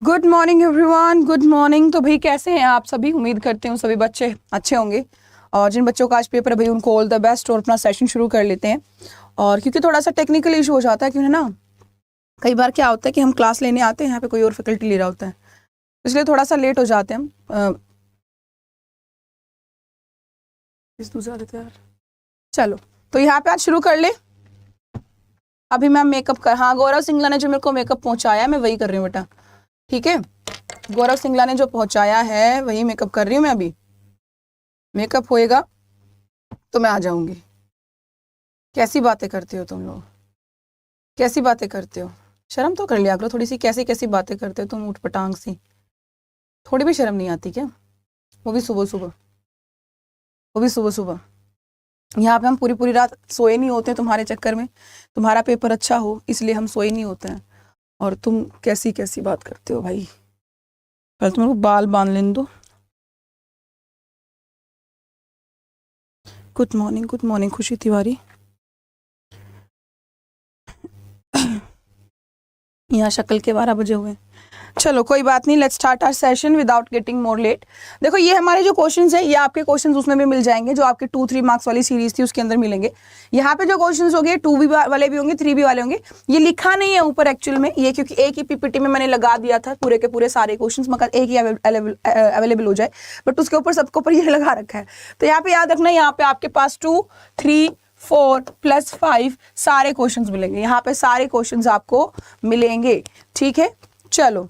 Good morning everyone, good morning. तो भाई कैसे हैं आप सभी? उम्मीद करते हैं सभी बच्चे अच्छे होंगे। और जिन बच्चों का आज पेपर है भाई उनको ऑल द बेस्ट और अपना सेशन शुरू कर लेते हैं। और क्योंकि थोड़ा सा टेक्निकल इशू हो जाता है, क्योंकि ना कई बार क्या होता है कि हम क्लास लेने आते हैं, यहाँ पे कोई और फैकल्टी ले रहा होता है, इसलिए थोड़ा सा लेट हो जाते हैं हम। इस दूसरा देते यार। चलो तो यहाँ पे आज शुरू कर ले। अभी मैं मेकअप कर, हाँ गौरव सिंगला ने जो मेरे को मेकअप पहुँचाया है मैं वही कर रही हूँ बेटा, ठीक है। गौरव सिंगला ने जो पहुंचाया है वही मेकअप कर रही हूँ मैं। अभी मेकअप होएगा तो मैं आ जाऊंगी। कैसी बातें करते हो तुम लोग, कैसी बातें करते हो? शर्म तो कर लिया करो थोड़ी सी। कैसी कैसी बातें करते हो तुम, उठपटांग सी। थोड़ी भी शर्म नहीं आती क्या? वो भी सुबह सुबह, वो भी सुबह सुबह। यहाँ पे हम पूरी पूरी रात सोए नहीं होते तुम्हारे चक्कर में। तुम्हारा पेपर अच्छा हो इसलिए हम सोए नहीं होते हैं। और तुम कैसी कैसी बात करते हो भाई। पहले तुम लोग बाल बांध लेने दो। गुड मॉर्निंग खुशी तिवारी। यहाँ शक्ल के 12 बजे हुए। चलो कोई बात नहीं, let's start our session without getting more late. देखो ये हमारे जो क्वेश्चंस है ये आपके क्वेश्चंस उसमें भी मिल जाएंगे, जो आपके 2-3 मार्क्स वाली सीरीज थी उसके अंदर मिलेंगे। यहाँ पे जो क्वेश्चंस होंगे 2 भी वाले भी होंगे, 3 भी वाले होंगे। ये लिखा नहीं है ऊपर एक्चुअल में ये, क्योंकि एक ही पीपीटी में मैंने लगा दिया था पूरे के पूरे सारे क्वेश्चन, मगर एक ही अवेलेबल हो जाए, बट उसके ऊपर सबके ऊपर ये लगा रखा है। तो यहाँ पे याद रखना, यहाँ पे आपके पास 2, 3, 4 + 5 सारे क्वेश्चंस मिलेंगे। यहाँ पे सारे क्वेश्चंस आपको मिलेंगे, ठीक है। चलो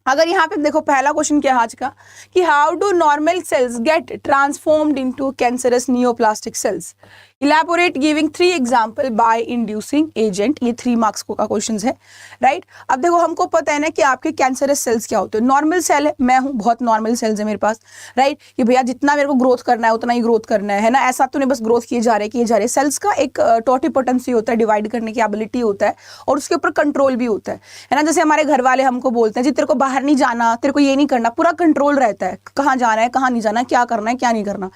अगर यहाँ पे देखो पहला क्वेश्चन क्या है आज का, कि how do normal cells get transformed into cancerous neoplastic cells, elaborate giving 3 example by inducing agent. ये 3 मार्क्स का क्वेश्चन है, राइट। अब देखो हमको पता है ना कि आपके कैंसरस सेल्स क्या होते हैं। नॉर्मल सेल है, मैं हूँ, बहुत नॉर्मल सेल्स है मेरे पास, राइट। कि भैया जितना मेरे को ग्रोथ करना है उतना ही ग्रोथ करना है ना, ऐसा तो नहीं बस ग्रोथ किए जा रहे। सेल्स का एक टोटिपोटेंसी होता है, डिवाइड करने की एबिलिटी होता है, और उसके ऊपर कंट्रोल भी होता है ना। जैसे हमारे घर वाले हमको बोलते हैं जी तेरे को बाहर नहीं जाना, तेरे को ये नहीं करना, पूरा कंट्रोल रहता है, कहाँ जाना है कहाँ नहीं जाना, क्या करना है क्या नहीं करना।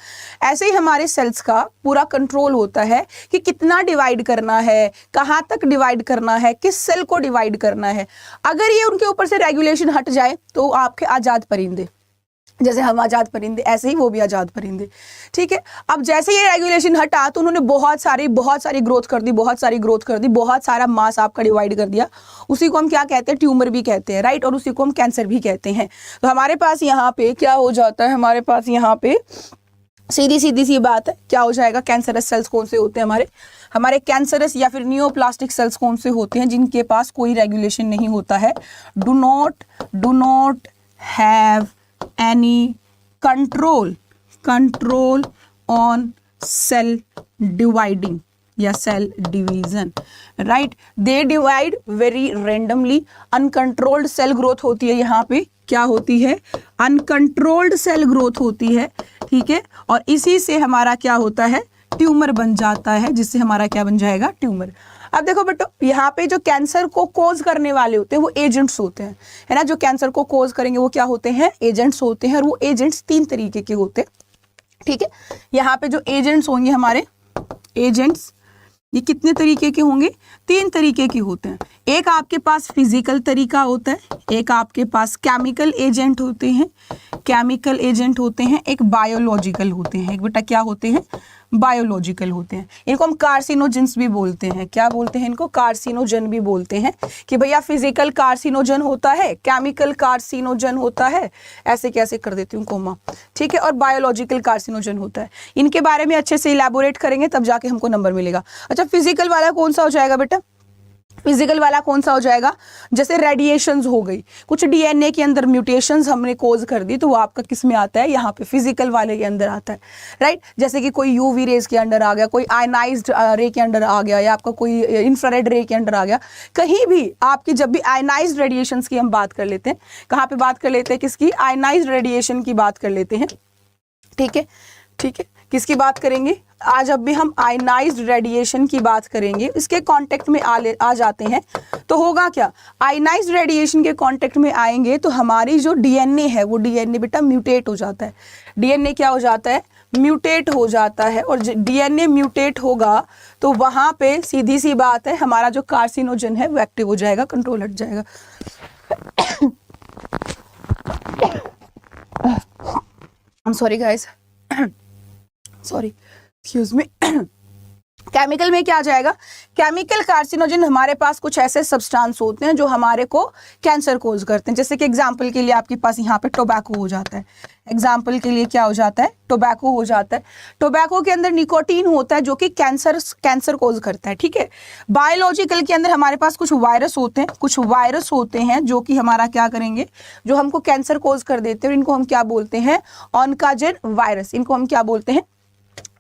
ऐसे ही हमारे सेल्स का पूरा कंट्रोल होता है कि कितना डिवाइड करना है, कहाँ तक डिवाइड करना है, किस सेल को डिवाइड करना है। अगर ये उनके ऊपर से रेगुलेशन हट जाए तो आपके आजाद परिंदे, जैसे हम आजाद परिंदे ऐसे ही वो भी आजाद परिंदे, ठीक है। अब जैसे ये रेगुलेशन हटा तो उन्होंने बहुत सारी ग्रोथ कर दी, बहुत सारा मास आपका डिवाइड कर दिया। उसी को हम क्या कहते हैं, ट्यूमर भी कहते हैं, राइट। और उसी को हम कैंसर भी कहते हैं। तो हमारे पास यहाँ पे क्या हो जाता है, हमारे पास यहाँ पे सीधी सी बात है, क्या हो जाएगा, कैंसरस सेल्स कौन से होते हैं हमारे कैंसरस या फिर नियोप्लास्टिक सेल्स कौन से होते हैं, जिनके पास कोई रेगुलेशन नहीं होता है। Do not have any control on cell dividing या cell division, right. They divide very randomly. Uncontrolled cell growth होती है, यहाँ पे क्या होती है, अनकंट्रोल्ड सेल ग्रोथ होती है, ठीक है। और इसी से हमारा क्या होता है, ट्यूमर बन जाता है, जिससे हमारा क्या बन जाएगा, ट्यूमर। अब देखो बेटो यहाँ पे जो कैंसर को कोज करने वाले होते हैं वो एजेंट्स होते हैं, है ना। जो कैंसर को कोज करेंगे वो क्या होते हैं, एजेंट्स होते हैं। और वो एजेंट्स 3 तरीके के होते हैं, ठीक है। यहाँ पे जो एजेंट्स होंगे हमारे एजेंट्स, ये कितने तरीके के होंगे, 3 तरीके के होते हैं। एक आपके पास फिजिकल तरीका होता है, एक आपके पास केमिकल एजेंट होते हैं, एक बायोलॉजिकल होते हैं। एक बेटा क्या होते हैं, बायोलॉजिकल होते हैं। इनको हम कार्सिनोजेंस भी बोलते हैं। क्या बोलते हैं इनको, कार्सिनोजन भी बोलते हैं। कि भैया फिजिकल कार्सिनोजन होता है, केमिकल कार्सिनोजन होता है, ऐसे कैसे कर देती हूँ कोमा, ठीक है। और बायोलॉजिकल कार्सिनोजन होता है। इनके बारे में अच्छे से इलैबोरेट करेंगे तब जाके हमको नंबर मिलेगा। अच्छा फिजिकल वाला कौन सा हो जाएगा बेटा, फिजिकल वाला कौन सा हो जाएगा, जैसे रेडिएशंस हो गई, कुछ डीएनए के अंदर म्यूटेशंस हमने कोज कर दी, तो वो आपका किस में आता है, यहाँ पे फिजिकल वाले के अंदर आता है, राइट। जैसे कि कोई यूवी रेज के अंडर आ गया, कोई आयनाइज्ड रे के अंडर आ गया, या आपका कोई इंफ्रारेड रे के अंडर आ गया। कहीं भी आपकी जब भी आयनाइज्ड रेडिएशंस की हम बात कर लेते हैं, कहाँ पे बात कर लेते हैं, किसकी, आयनाइज्ड रेडिएशन की बात कर लेते हैं, ठीक है, ठीक है। किसकी बात करेंगे आज, अब भी हम आयनाइज्ड रेडिएशन की बात करेंगे। इसके कांटेक्ट में आ जाते हैं तो होगा क्या, आयनाइज्ड रेडिएशन के कांटेक्ट में आएंगे तो हमारी जो डीएनए है वो डीएनए बेटा म्यूटेट हो जाता है। डीएनए क्या हो जाता है, म्यूटेट हो जाता है। और डीएनए म्यूटेट होगा तो वहां पे सीधी सी बात है हमारा जो कार्सिनोजन है वो एक्टिव हो जाएगा, कंट्रोल हट जाएगा। I'm sorry guys, sorry, excuse me. Chemical में क्या आ जाएगा? केमिकल कार्सिनोजन हमारे पास कुछ ऐसे सब्सटेंस होते हैं जो हमारे को कैंसर कोज करते हैं। जैसे कि एग्जांपल के लिए आपके पास यहाँ पे टोबैको हो जाता है, एग्जांपल के लिए क्या हो जाता है? टोबैको हो जाता है। टोबैको के अंदर निकोटीन होता है जो कि कैंसर कोज करता है, ठीक है। बायोलॉजिकल के अंदर हमारे पास कुछ वायरस होते हैं जो कि हमारा क्या करेंगे, जो हमको कैंसर कोज कर देते हैं। इनको हम क्या बोलते हैं? ऑनकाजेन वायरस। इनको हम क्या बोलते हैं?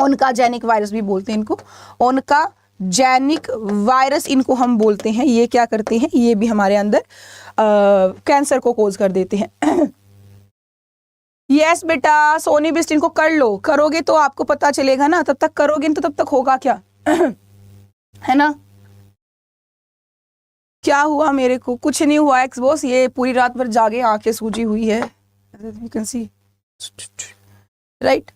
ओनकाजेनिक वायरस भी बोलते हैं इनको, ओनकाजेनिक वायरस इनको हम बोलते हैं। ये क्या करते हैं? ये भी हमारे अंदर कैंसर को कोज कर देते हैं। यस बेटा, सोनी बिस्ट इनको कर लो, करोगे तो आपको पता चलेगा ना, तब तक करोगे तो तब तक होगा क्या? है ना? क्या हुआ मेरे को? कुछ नहीं हुआ एक्स बॉस, ये पूरी रात भर जागे, आंखें सूजी हुई है, यू कैन सी, राइट।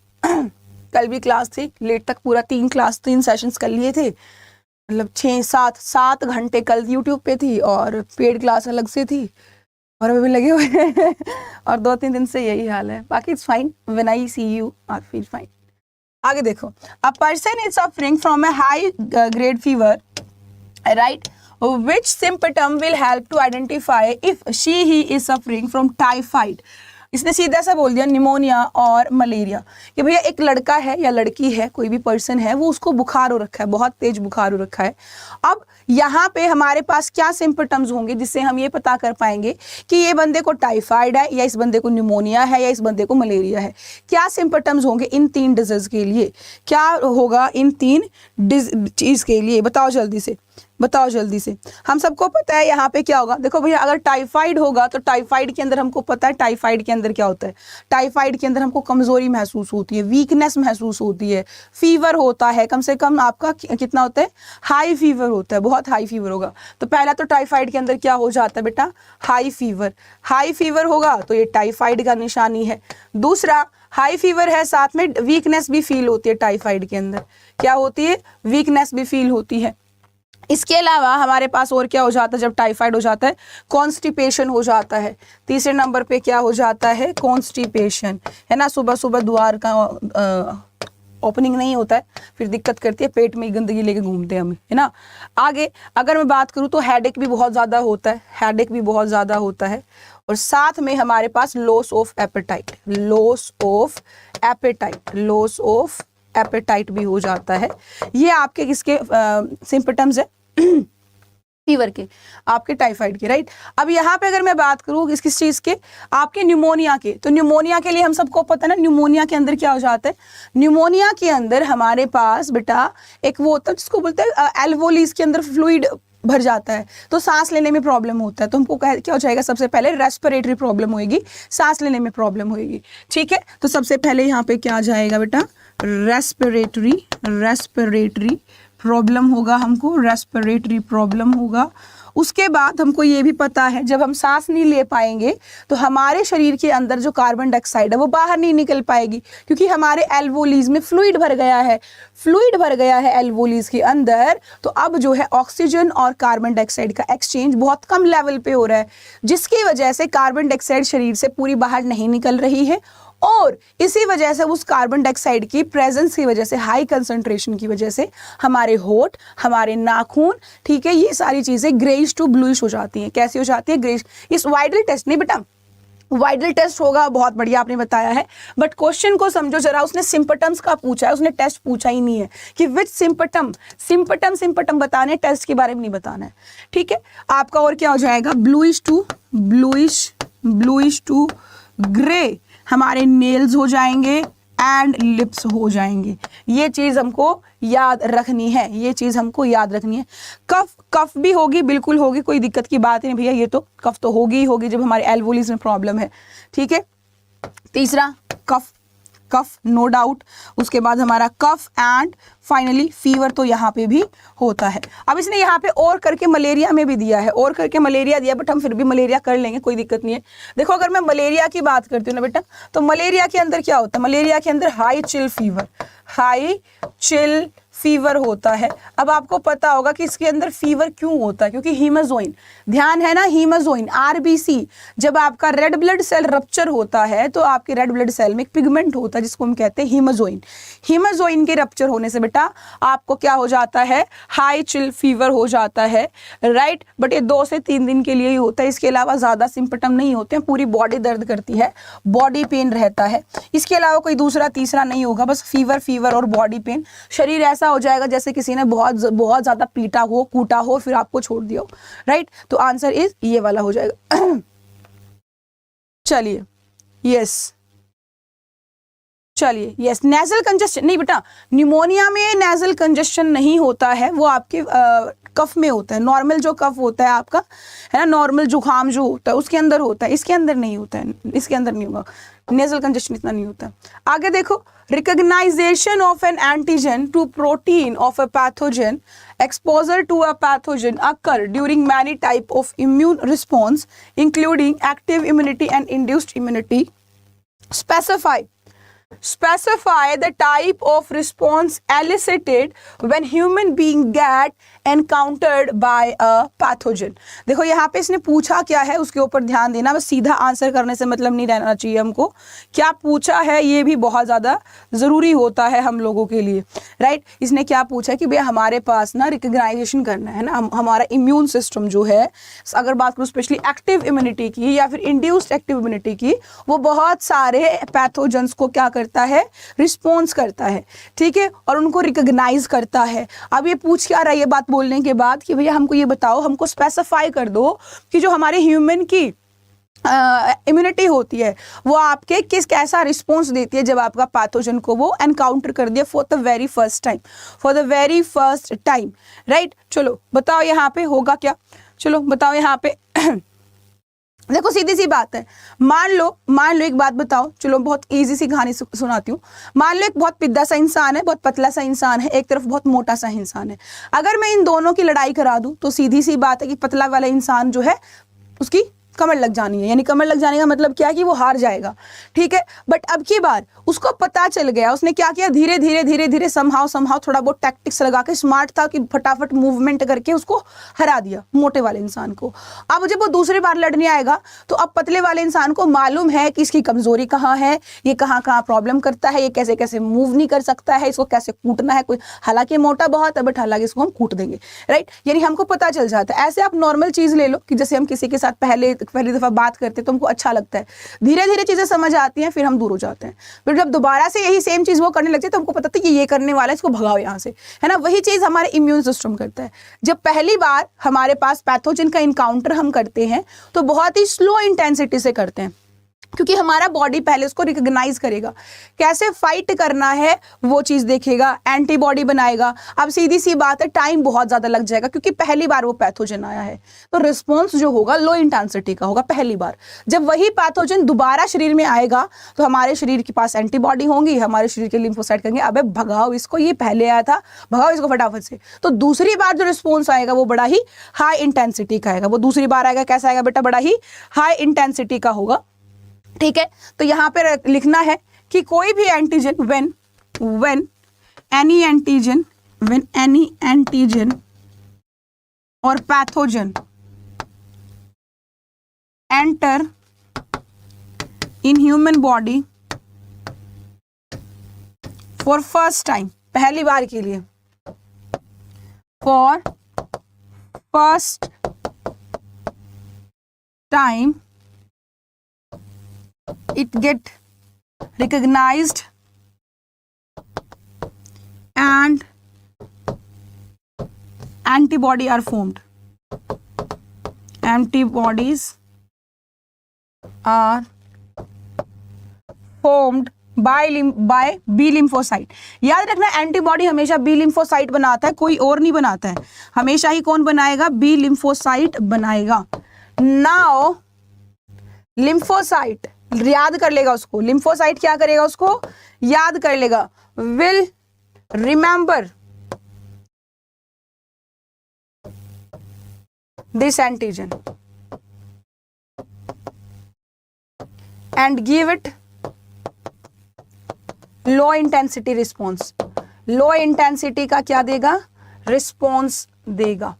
कल भी क्लास थी, लेट तक पूरा 3 सेशंस कर लिए थे, मतलब 6-7 घंटे कल यूट्यूब पे थी और पेड क्लास अलग से थी, और अभी लगे हुए हैं और 2-3 दिन से यही हाल है। बाकी it's fine, when I see you I feel fine. आगे देखो, a person is suffering from a high grade fever, right, which symptom will help to identify if he is suffering from typhoid। इसने सीधा सा बोल दिया pneumonia और malaria, कि भैया एक लड़का है या लड़की है, कोई भी पर्सन है, वो उसको बुखार हो रखा है, बहुत तेज बुखार हो रखा है। अब यहाँ पे हमारे पास क्या सिम्पटम्स होंगे जिससे हम ये पता कर पाएंगे कि ये बंदे को टाइफाइड है या इस बंदे को निमोनिया है या इस बंदे को मलेरिया है? क्या सिम्पटम्स होंगे इन 3 डिजीज के लिए? क्या होगा इन 3 चीज के लिए? बताओ जल्दी से, बताओ जल्दी से। हम सबको पता है यहाँ पे क्या होगा। देखो भैया, अगर टाइफाइड होगा तो टाइफाइड के अंदर हमको पता है टाइफाइड के अंदर क्या होता है। टाइफाइड के अंदर हमको कमजोरी महसूस होती है, वीकनेस महसूस होती है, फीवर होता है, कम से कम आपका कितना होता है? हाई फीवर होता है, बहुत हाई फीवर होगा। तो पहला तो टाइफाइड के अंदर क्या हो जाता है बेटा? High fever. हाई फीवर होगा तो ये टाइफाइड का निशानी है। दूसरा, हाई फीवर है, साथ में वीकनेस भी फील होती है टाइफाइड के अंदर। क्या होती है? वीकनेस भी फील होती है। इसके अलावा हमारे पास और क्या हो जाता है जब टाइफाइड हो जाता है? कॉन्स्टिपेशन हो जाता है। तीसरे नंबर पे क्या हो जाता है? कॉन्स्टिपेशन, है ना। सुबह सुबह द्वार का ओपनिंग नहीं होता है, फिर दिक्कत करती है, पेट में गंदगी लेके घूमते हैं हम, है ना। आगे अगर मैं बात करूँ तो हेडेक भी बहुत ज़्यादा होता है, हेडेक भी बहुत ज़्यादा होता है। और साथ में हमारे पास loss of appetite, loss of appetite, loss of appetite भी हो जाता है। ये आपके किसके सिम्पटम्स है? फीवर के, आपके टाइफाइड के, राइट। अब यहाँ पे अगर मैं बात करूँ किस चीज के? आपके न्यूमोनिया के। तो न्यूमोनिया के लिए हम सबको पता है ना, न्यूमोनिया के अंदर क्या हो जाता है? न्यूमोनिया के अंदर हमारे पास बेटा एक वो होता है जिसको बोलते हैं एल्वोलीज के अंदर फ्लूइड भर जाता है, तो सांस लेने में प्रॉब्लम होता है। तो हमको क्या हो जाएगा? सबसे पहले रेस्पिरेटरी प्रॉब्लम होगी, सांस लेने में प्रॉब्लम होगी, ठीक है। तो सबसे पहले यहाँ पे क्या आ जाएगा बेटा? रेस्पिरेटरी प्रॉब्लम होगा, हमको रेस्पिरेटरी प्रॉब्लम होगा। उसके बाद हमको ये भी पता है जब हम सांस नहीं ले पाएंगे तो हमारे शरीर के अंदर जो कार्बन डाइऑक्साइड है वो बाहर नहीं निकल पाएगी, क्योंकि हमारे एल्वोलीज में फ्लूइड भर गया है, फ्लूइड भर गया है एल्वोलीज के अंदर। तो अब जो है ऑक्सीजन और कार्बन डाइऑक्साइड का एक्सचेंज बहुत कम लेवल पे हो रहा है, जिसकी वजह से कार्बन डाइऑक्साइड शरीर से पूरी बाहर नहीं निकल रही है। और इसी वजह से उस कार्बन डाइऑक्साइड की प्रेजेंस की वजह से, हाई कंसंट्रेशन की वजह से हमारे होठ, हमारे नाखून, ठीक है, ये सारी चीजें ग्रेइश टू ब्लूइश हो जाती हैं। कैसी हो जाती है? ग्रेइश। इस वाइडल टेस्ट नहीं बेटा, वाइडल टेस्ट होगा, बहुत बढ़िया आपने बताया है, बट क्वेश्चन को समझो जरा। उसने सिम्पटम्स का पूछा है, उसने टेस्ट पूछा ही नहीं है कि विच सिम्पटम बताने, टेस्ट के बारे में नहीं बताना है, ठीक है। आपका और क्या हो जाएगा? ब्लूइश टू ग्रे हमारे नेल्स हो जाएंगे एंड लिप्स हो जाएंगे। ये चीज हमको याद रखनी है, ये चीज हमको याद रखनी है। कफ भी होगी, बिल्कुल होगी, कोई दिक्कत की बात नहीं भैया, ये तो कफ तो होगी ही होगी जब हमारे एल्वोलीज में प्रॉब्लम है, ठीक है। तीसरा कफ नो डाउट। उसके बाद हमारा कफ एंड फाइनली फीवर तो यहाँ पे भी होता है। अब इसने यहाँ पे और करके मलेरिया में भी दिया है, और करके मलेरिया दिया, बट हम फिर भी मलेरिया कर लेंगे, कोई दिक्कत नहीं है। देखो अगर मैं मलेरिया की बात करती हूँ ना बेटा, तो मलेरिया के अंदर क्या होता है? मलेरिया के अंदर हाई चिल फीवर होता है। अब आपको पता होगा कि इसके अंदर फीवर क्यों होता है, क्योंकि हीमोजोइन, ध्यान है ना, हीमोजोइन आरबीसी, जब आपका रेड ब्लड सेल रप्चर होता है तो आपके रेड ब्लड सेल में एक पिगमेंट होता है जिसको हम कहते हैं हीमोजोइन। हीमोजोइन के रप्चर होने से बेटा आपको क्या हो जाता है, हाई चिल फीवर हो जाता है, राइट। बट ये 2 से 3 दिन के लिए ही होता है, इसके अलावा ज्यादा सिम्पटम नहीं होते हैं, पूरी बॉडी दर्द करती है, बॉडी पेन रहता है, इसके अलावा कोई दूसरा तीसरा नहीं होगा, बस फीवर और बॉडी पेन। शरीर ऐसा हो जाएगा जैसे किसी ने बहुत बहुत ज्यादा पीटा हो, कूटा हो, फिर आपको छोड़ दिया हो, राइट। तो आंसर इज ये वाला हो जाएगा। चलिए, यस, चलिए, यस, नेजल कंजेशन नहीं बेटा, निमोनिया में नेजल कंजेशन नहीं होता है, वो आपके कफ में होता है। नॉर्मल जो कफ होता है आपका, है ना, नॉर्मल जुकाम जो होता है उसके अंदर होता है, इसके अंदर नहीं होता है, इसके अंदर नहीं होगा, नेजल कंजेशन इतना नहीं होता है। आगे देखो, recognisation of an antigen to protein of a pathogen, exposure to a pathogen occur during many type of immune response including active immunity and induced immunity. Specify the type of response elicited when human being get encountered by a pathogen. देखो यहाँ पे इसने पूछा क्या है उसके ऊपर ध्यान देना, बस सीधा आंसर करने से मतलब नहीं रहना चाहिए हमको, क्या पूछा है ये भी बहुत ज़्यादा ज़रूरी होता है हम लोगों के लिए, राइट। इसने क्या पूछा कि भैया हमारे पास ना रिकग्नाइजेशन करना है ना, हमारा इम्यून सिस्टम जो है, अगर बात करूँ स्पेशली एक्टिव इम्यूनिटी की या फिर इंड्यूस्ड एक्टिव इम्यूनिटी की, वो बहुत सारे पैथोजेंस को क्या करता है, रिस्पॉन्स करता है, ठीक है, और उनको रिकग्नाइज करता है। अब ये पूछ क्या रहा है ये बात बोलने के बाद कि भैया हमको ये बताओ, हमको स्पेसिफाई कर दो कि जो हमारे ह्यूमन की इम्यूनिटी होती है वो आपके किस कैसा रिस्पॉन्स देती है जब आपका पैथोजन को वो एनकाउंटर कर दिया for the very first time, right. चलो बताओ यहाँ पे होगा क्या, चलो बताओ यहाँ पे। देखो सीधी सी बात है, मान लो एक बात बताओ, चलो बहुत इजी सी कहानी सुनाती हूँ। मान लो एक बहुत पिद्दा सा इंसान है, बहुत पतला सा इंसान है, एक तरफ बहुत मोटा सा इंसान है। अगर मैं इन दोनों की लड़ाई करा दूं तो सीधी सी बात है कि पतला वाला इंसान जो है उसकी कमर लग जानी है, यानी कमर लग जाने का मतलब क्या है कि वो हार जाएगा, ठीक है। बट अब की बार उसको पता चल गया, उसने क्या किया, धीरे धीरे समहाउ थोड़ा बहुत टैक्टिक्स लगा के, स्मार्ट था कि फटाफट मूवमेंट करके उसको हरा दिया मोटे वाले इंसान को। अब जब वो दूसरी बार लड़ने आएगा तो अब पतले वाले इंसान को मालूम है कि इसकी कमजोरी कहाँ है, ये कहाँ प्रॉब्लम करता है, ये कैसे कैसे मूव नहीं कर सकता है, इसको कैसे कूटना है, कोई हालांकि मोटा बहुत है बट हालांकि इसको हम कूट देंगे, राइट। यानी हमको पता चल जाता है। ऐसे आप नॉर्मल चीज ले लो कि जैसे हम किसी के साथ पहली दफा बात करते हैं तो हमको अच्छा लगता है, धीरे धीरे चीजें समझ आती हैं, फिर हम दूर हो जाते हैं। फिर जब दोबारा से यही सेम चीज वो करने लगते हैं तो हमको पता था कि ये करने वाला है, इसको भगाओ यहाँ से, है ना। वही चीज हमारे इम्यून सिस्टम करता है। जब पहली बार हमारे पास पैथोजन का इनकाउंटर हम करते हैं तो बहुत ही स्लो इंटेंसिटी से करते हैं, क्योंकि हमारा बॉडी पहले उसको रिकॉग्नाइज करेगा, कैसे फाइट करना है वो चीज देखेगा, एंटीबॉडी बनाएगा। अब सीधी सी बात है, टाइम बहुत ज्यादा लग जाएगा क्योंकि पहली बार वो पैथोजन आया है, तो रिस्पॉन्स जो होगा लो इंटेंसिटी का होगा पहली बार। जब वही पैथोजन दोबारा शरीर में आएगा तो हमारे शरीर के पास एंटीबॉडी होंगी, हमारे शरीर के लिम्फोसाइट कहेंगे अबे भगाओ इसको, ये पहले आया था, भगाओ इसको फटाफट से। तो दूसरी बार जो रिस्पॉन्स आएगा वो बड़ा ही हाई इंटेंसिटी का आएगा। वो दूसरी बार आएगा कैसा आएगा बेटा, बड़ा ही हाई इंटेंसिटी का होगा, ठीक है। तो यहां पे लिखना है कि कोई भी antigen when any antigen or pathogen enter in human body for first time, पहली बार के लिए, for first time it get recognized and antibody are formed. Antibodies are formed by B lymphocyte. याद रखना एंटीबॉडी हमेशा B lymphocyte बनाता है, कोई और नहीं बनाता है, हमेशा ही कौन बनाएगा, B lymphocyte बनाएगा। Now lymphocyte याद कर लेगा उसको, लिम्फोसाइट क्या करेगा, उसको याद कर लेगा, will remember this antigen and give it low intensity response. Low intensity का क्या देगा, रिस्पॉन्स देगा।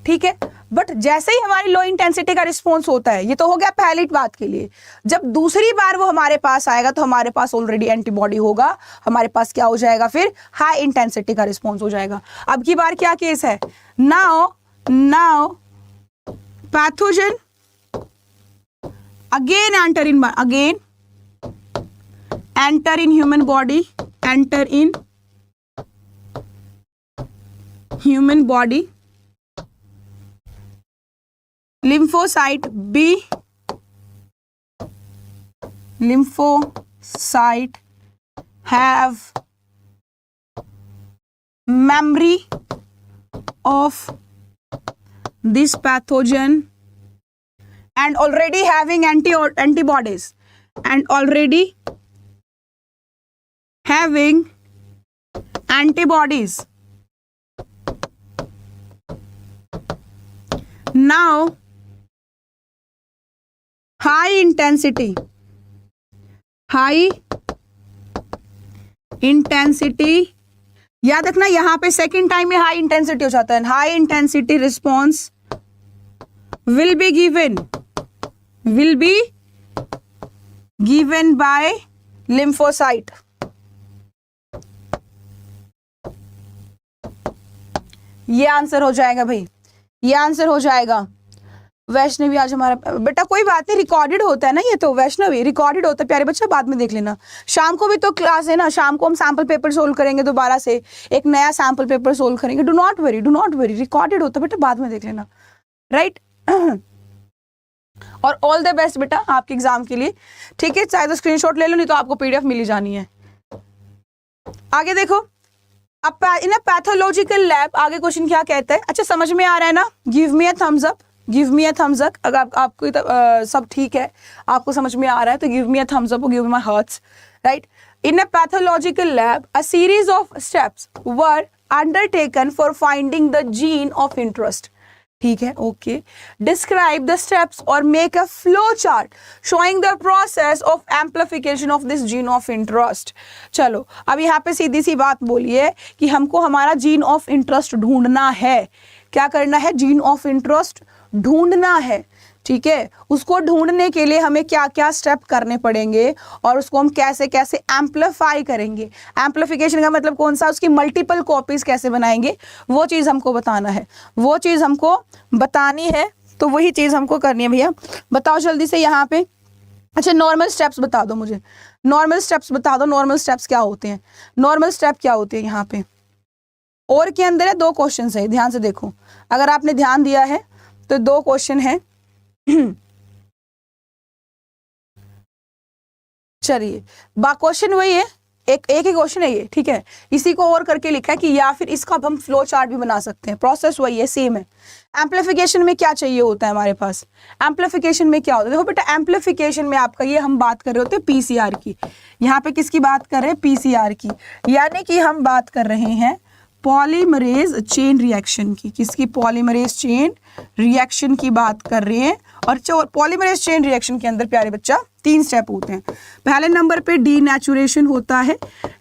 ठीक है, बट जैसे ही हमारी लो इंटेंसिटी का रिस्पॉन्स होता है, ये तो हो गया पहली बात के लिए, जब दूसरी बार वो हमारे पास आएगा तो हमारे पास ऑलरेडी एंटीबॉडी होगा, हमारे पास क्या हो जाएगा, फिर हाई इंटेंसिटी का रिस्पॉन्स हो जाएगा। अब की बार क्या केस है, now pathogen again enter in human body, lymphocyte have memory of this pathogen and already having antibodies and already having antibodies. Now high intensity याद रखना, यहां पे सेकेंड टाइम में हाई इंटेंसिटी हो जाता है। High intensity response will be given by lymphocyte। ये answer हो जाएगा भाई, ये आंसर हो जाएगा। वैष्णवी आज हमारा बेटा, कोई बात नहीं, रिकॉर्डेड होता है ना, ये तो वैष्णवी रिकॉर्डेड होता है प्यारे बच्चा, बाद में देख लेना। शाम को भी तो क्लास है ना, शाम को हम सैंपल पेपर सोल्व करेंगे, दोबारा से एक नया सैंपल पेपर सोल्व करेंगे। डू नॉट वरी, रिकॉर्डेड होता है बेटा, बाद में देख लेना, राइट। और ऑल द बेस्ट बेटा आपके एग्जाम के लिए, ठीक है। चाहे तो स्क्रीनशॉट ले लो, नहीं तो आपको पीडीएफ मिली जानी है। आगे देखो, अब इन पैथोलॉजिकल लैब, आगे क्वेश्चन क्या कहता है, अच्छा समझ में आ रहा है ना, give me a thumbs up, अगर आपको सब ठीक है, आपको समझ में आ रहा है तो give me a thumbs up और give me my hearts, right. In a pathological lab a series of steps were undertaken for finding the gene of interest. ठीक है, ओके। डिस्क्राइब द स्टेप्स और make a flow chart showing the process of amplification of this gene of interest. चलो अब यहाँ पे सीधी सी बात बोलिए कि हमको हमारा जीन ऑफ इंटरेस्ट ढूंढना है। क्या करना है, जीन ऑफ इंटरेस्ट ढूंढना है, ठीक है। उसको ढूंढने के लिए हमें क्या क्या स्टेप करने पड़ेंगे और उसको हम कैसे कैसे एम्प्लीफाई करेंगे। एम्प्लीफिकेशन का मतलब कौन सा, उसकी मल्टीपल कॉपीज कैसे बनाएंगे, वो चीज़ हमको बताना है, वो चीज़ हमको बतानी है। तो वही चीज़ हमको करनी है भैया। बताओ जल्दी से यहाँ पे, अच्छा नॉर्मल स्टेप्स बता दो मुझे, नॉर्मल स्टेप्स बता दो। नॉर्मल स्टेप्स क्या होते हैं, नॉर्मल स्टेप क्या होते हैं यहाँ पे। और के अंदर है 2 क्वेश्चन है, ध्यान से देखो, अगर आपने ध्यान दिया है तो 2 क्वेश्चन है। चलिए क्वेश्चन वही है, एक ही क्वेश्चन है ये, ठीक है। इसी को और करके लिखा है कि या फिर इसका हम फ्लो चार्ट भी बना सकते हैं, प्रोसेस वही है, सेम है। एम्प्लीफिकेशन में क्या चाहिए होता है हमारे पास, एम्प्लीफिकेशन में क्या होता है, देखो बेटा एम्प्लीफिकेशन में आपका ये हम बात कर रहे होते हैं पीसीआर की। यहाँ पे किसकी बात कर रहे हैं, पीसीआर की, यानी कि हम बात कर रहे हैं पॉलीमरेज चेन रिएक्शन की। किसकी, पॉलीमरेज चेन रिएक्शन की बात कर रहे हैं। और पॉलीमरेज चेन रिएक्शन के अंदर प्यारे बच्चा 3 स्टेप होते हैं। पहले नंबर पे डीनेचुरेशन होता है।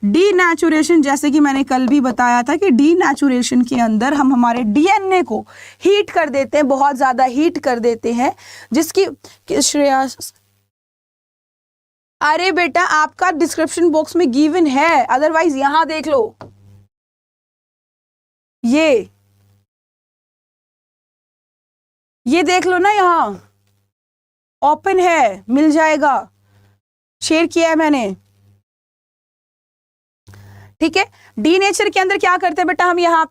डीनेचुरेशन जैसे कि मैंने कल भी बताया था कि डीनेचुरेशन के अंदर हम हमारे डीएनए को हीट कर देते हैं, बहुत ज्यादा हीट कर देते हैं, जिसकी श्रेया, अरे बेटा आपका डिस्क्रिप्शन बॉक्स में गिवन है, अदरवाइज यहां देख लो, ये देख लो ना, यहाँ ओपन है, मिल जाएगा, शेयर किया है मैंने, ठीक है। डीनेचर के अंदर क्या करते हैं बेटा हम, यहाँ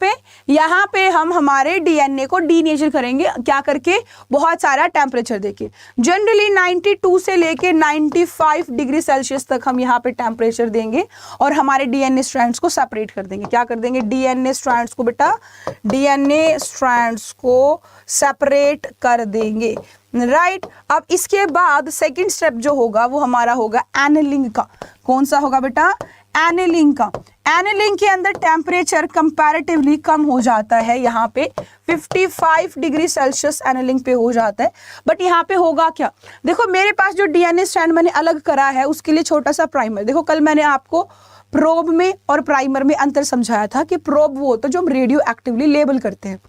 पे हम हमारे डीएनए को डीनेचर करेंगे, क्या करके, बहुत सारा टेम्परेचर देके। जनरली 92 से लेके 95 डिग्री सेल्सियस तक हम यहाँ पे टेम्परेचर देंगे और हमारे डीएनए स्ट्रैंड्स को सेपरेट कर देंगे। क्या कर देंगे, डीएनए स्ट्रैंड्स को बेटा, डीएनए स्ट्रैंड्स को सेपरेट कर देंगे, राइट। अब इसके बाद सेकेंड स्टेप जो होगा वो हमारा होगा एनिलिंग का। कौन सा होगा बेटा, एनिलिंग का, एनिलिंग के अंदर टेम्परेचर कंपैरेटिवली कम हो जाता है, यहाँ पे 55 डिग्री सेल्सियस एनिलिंग पे हो जाता है। बट यहाँ पे होगा क्या, देखो मेरे पास जो डीएनए स्ट्रैंड मैंने अलग करा है उसके लिए छोटा सा प्राइमर, देखो कल मैंने आपको प्रोब में और प्राइमर में अंतर समझाया था कि प्रोब वो होता है जो हम रेडियो एक्टिवली लेबल करते हैं,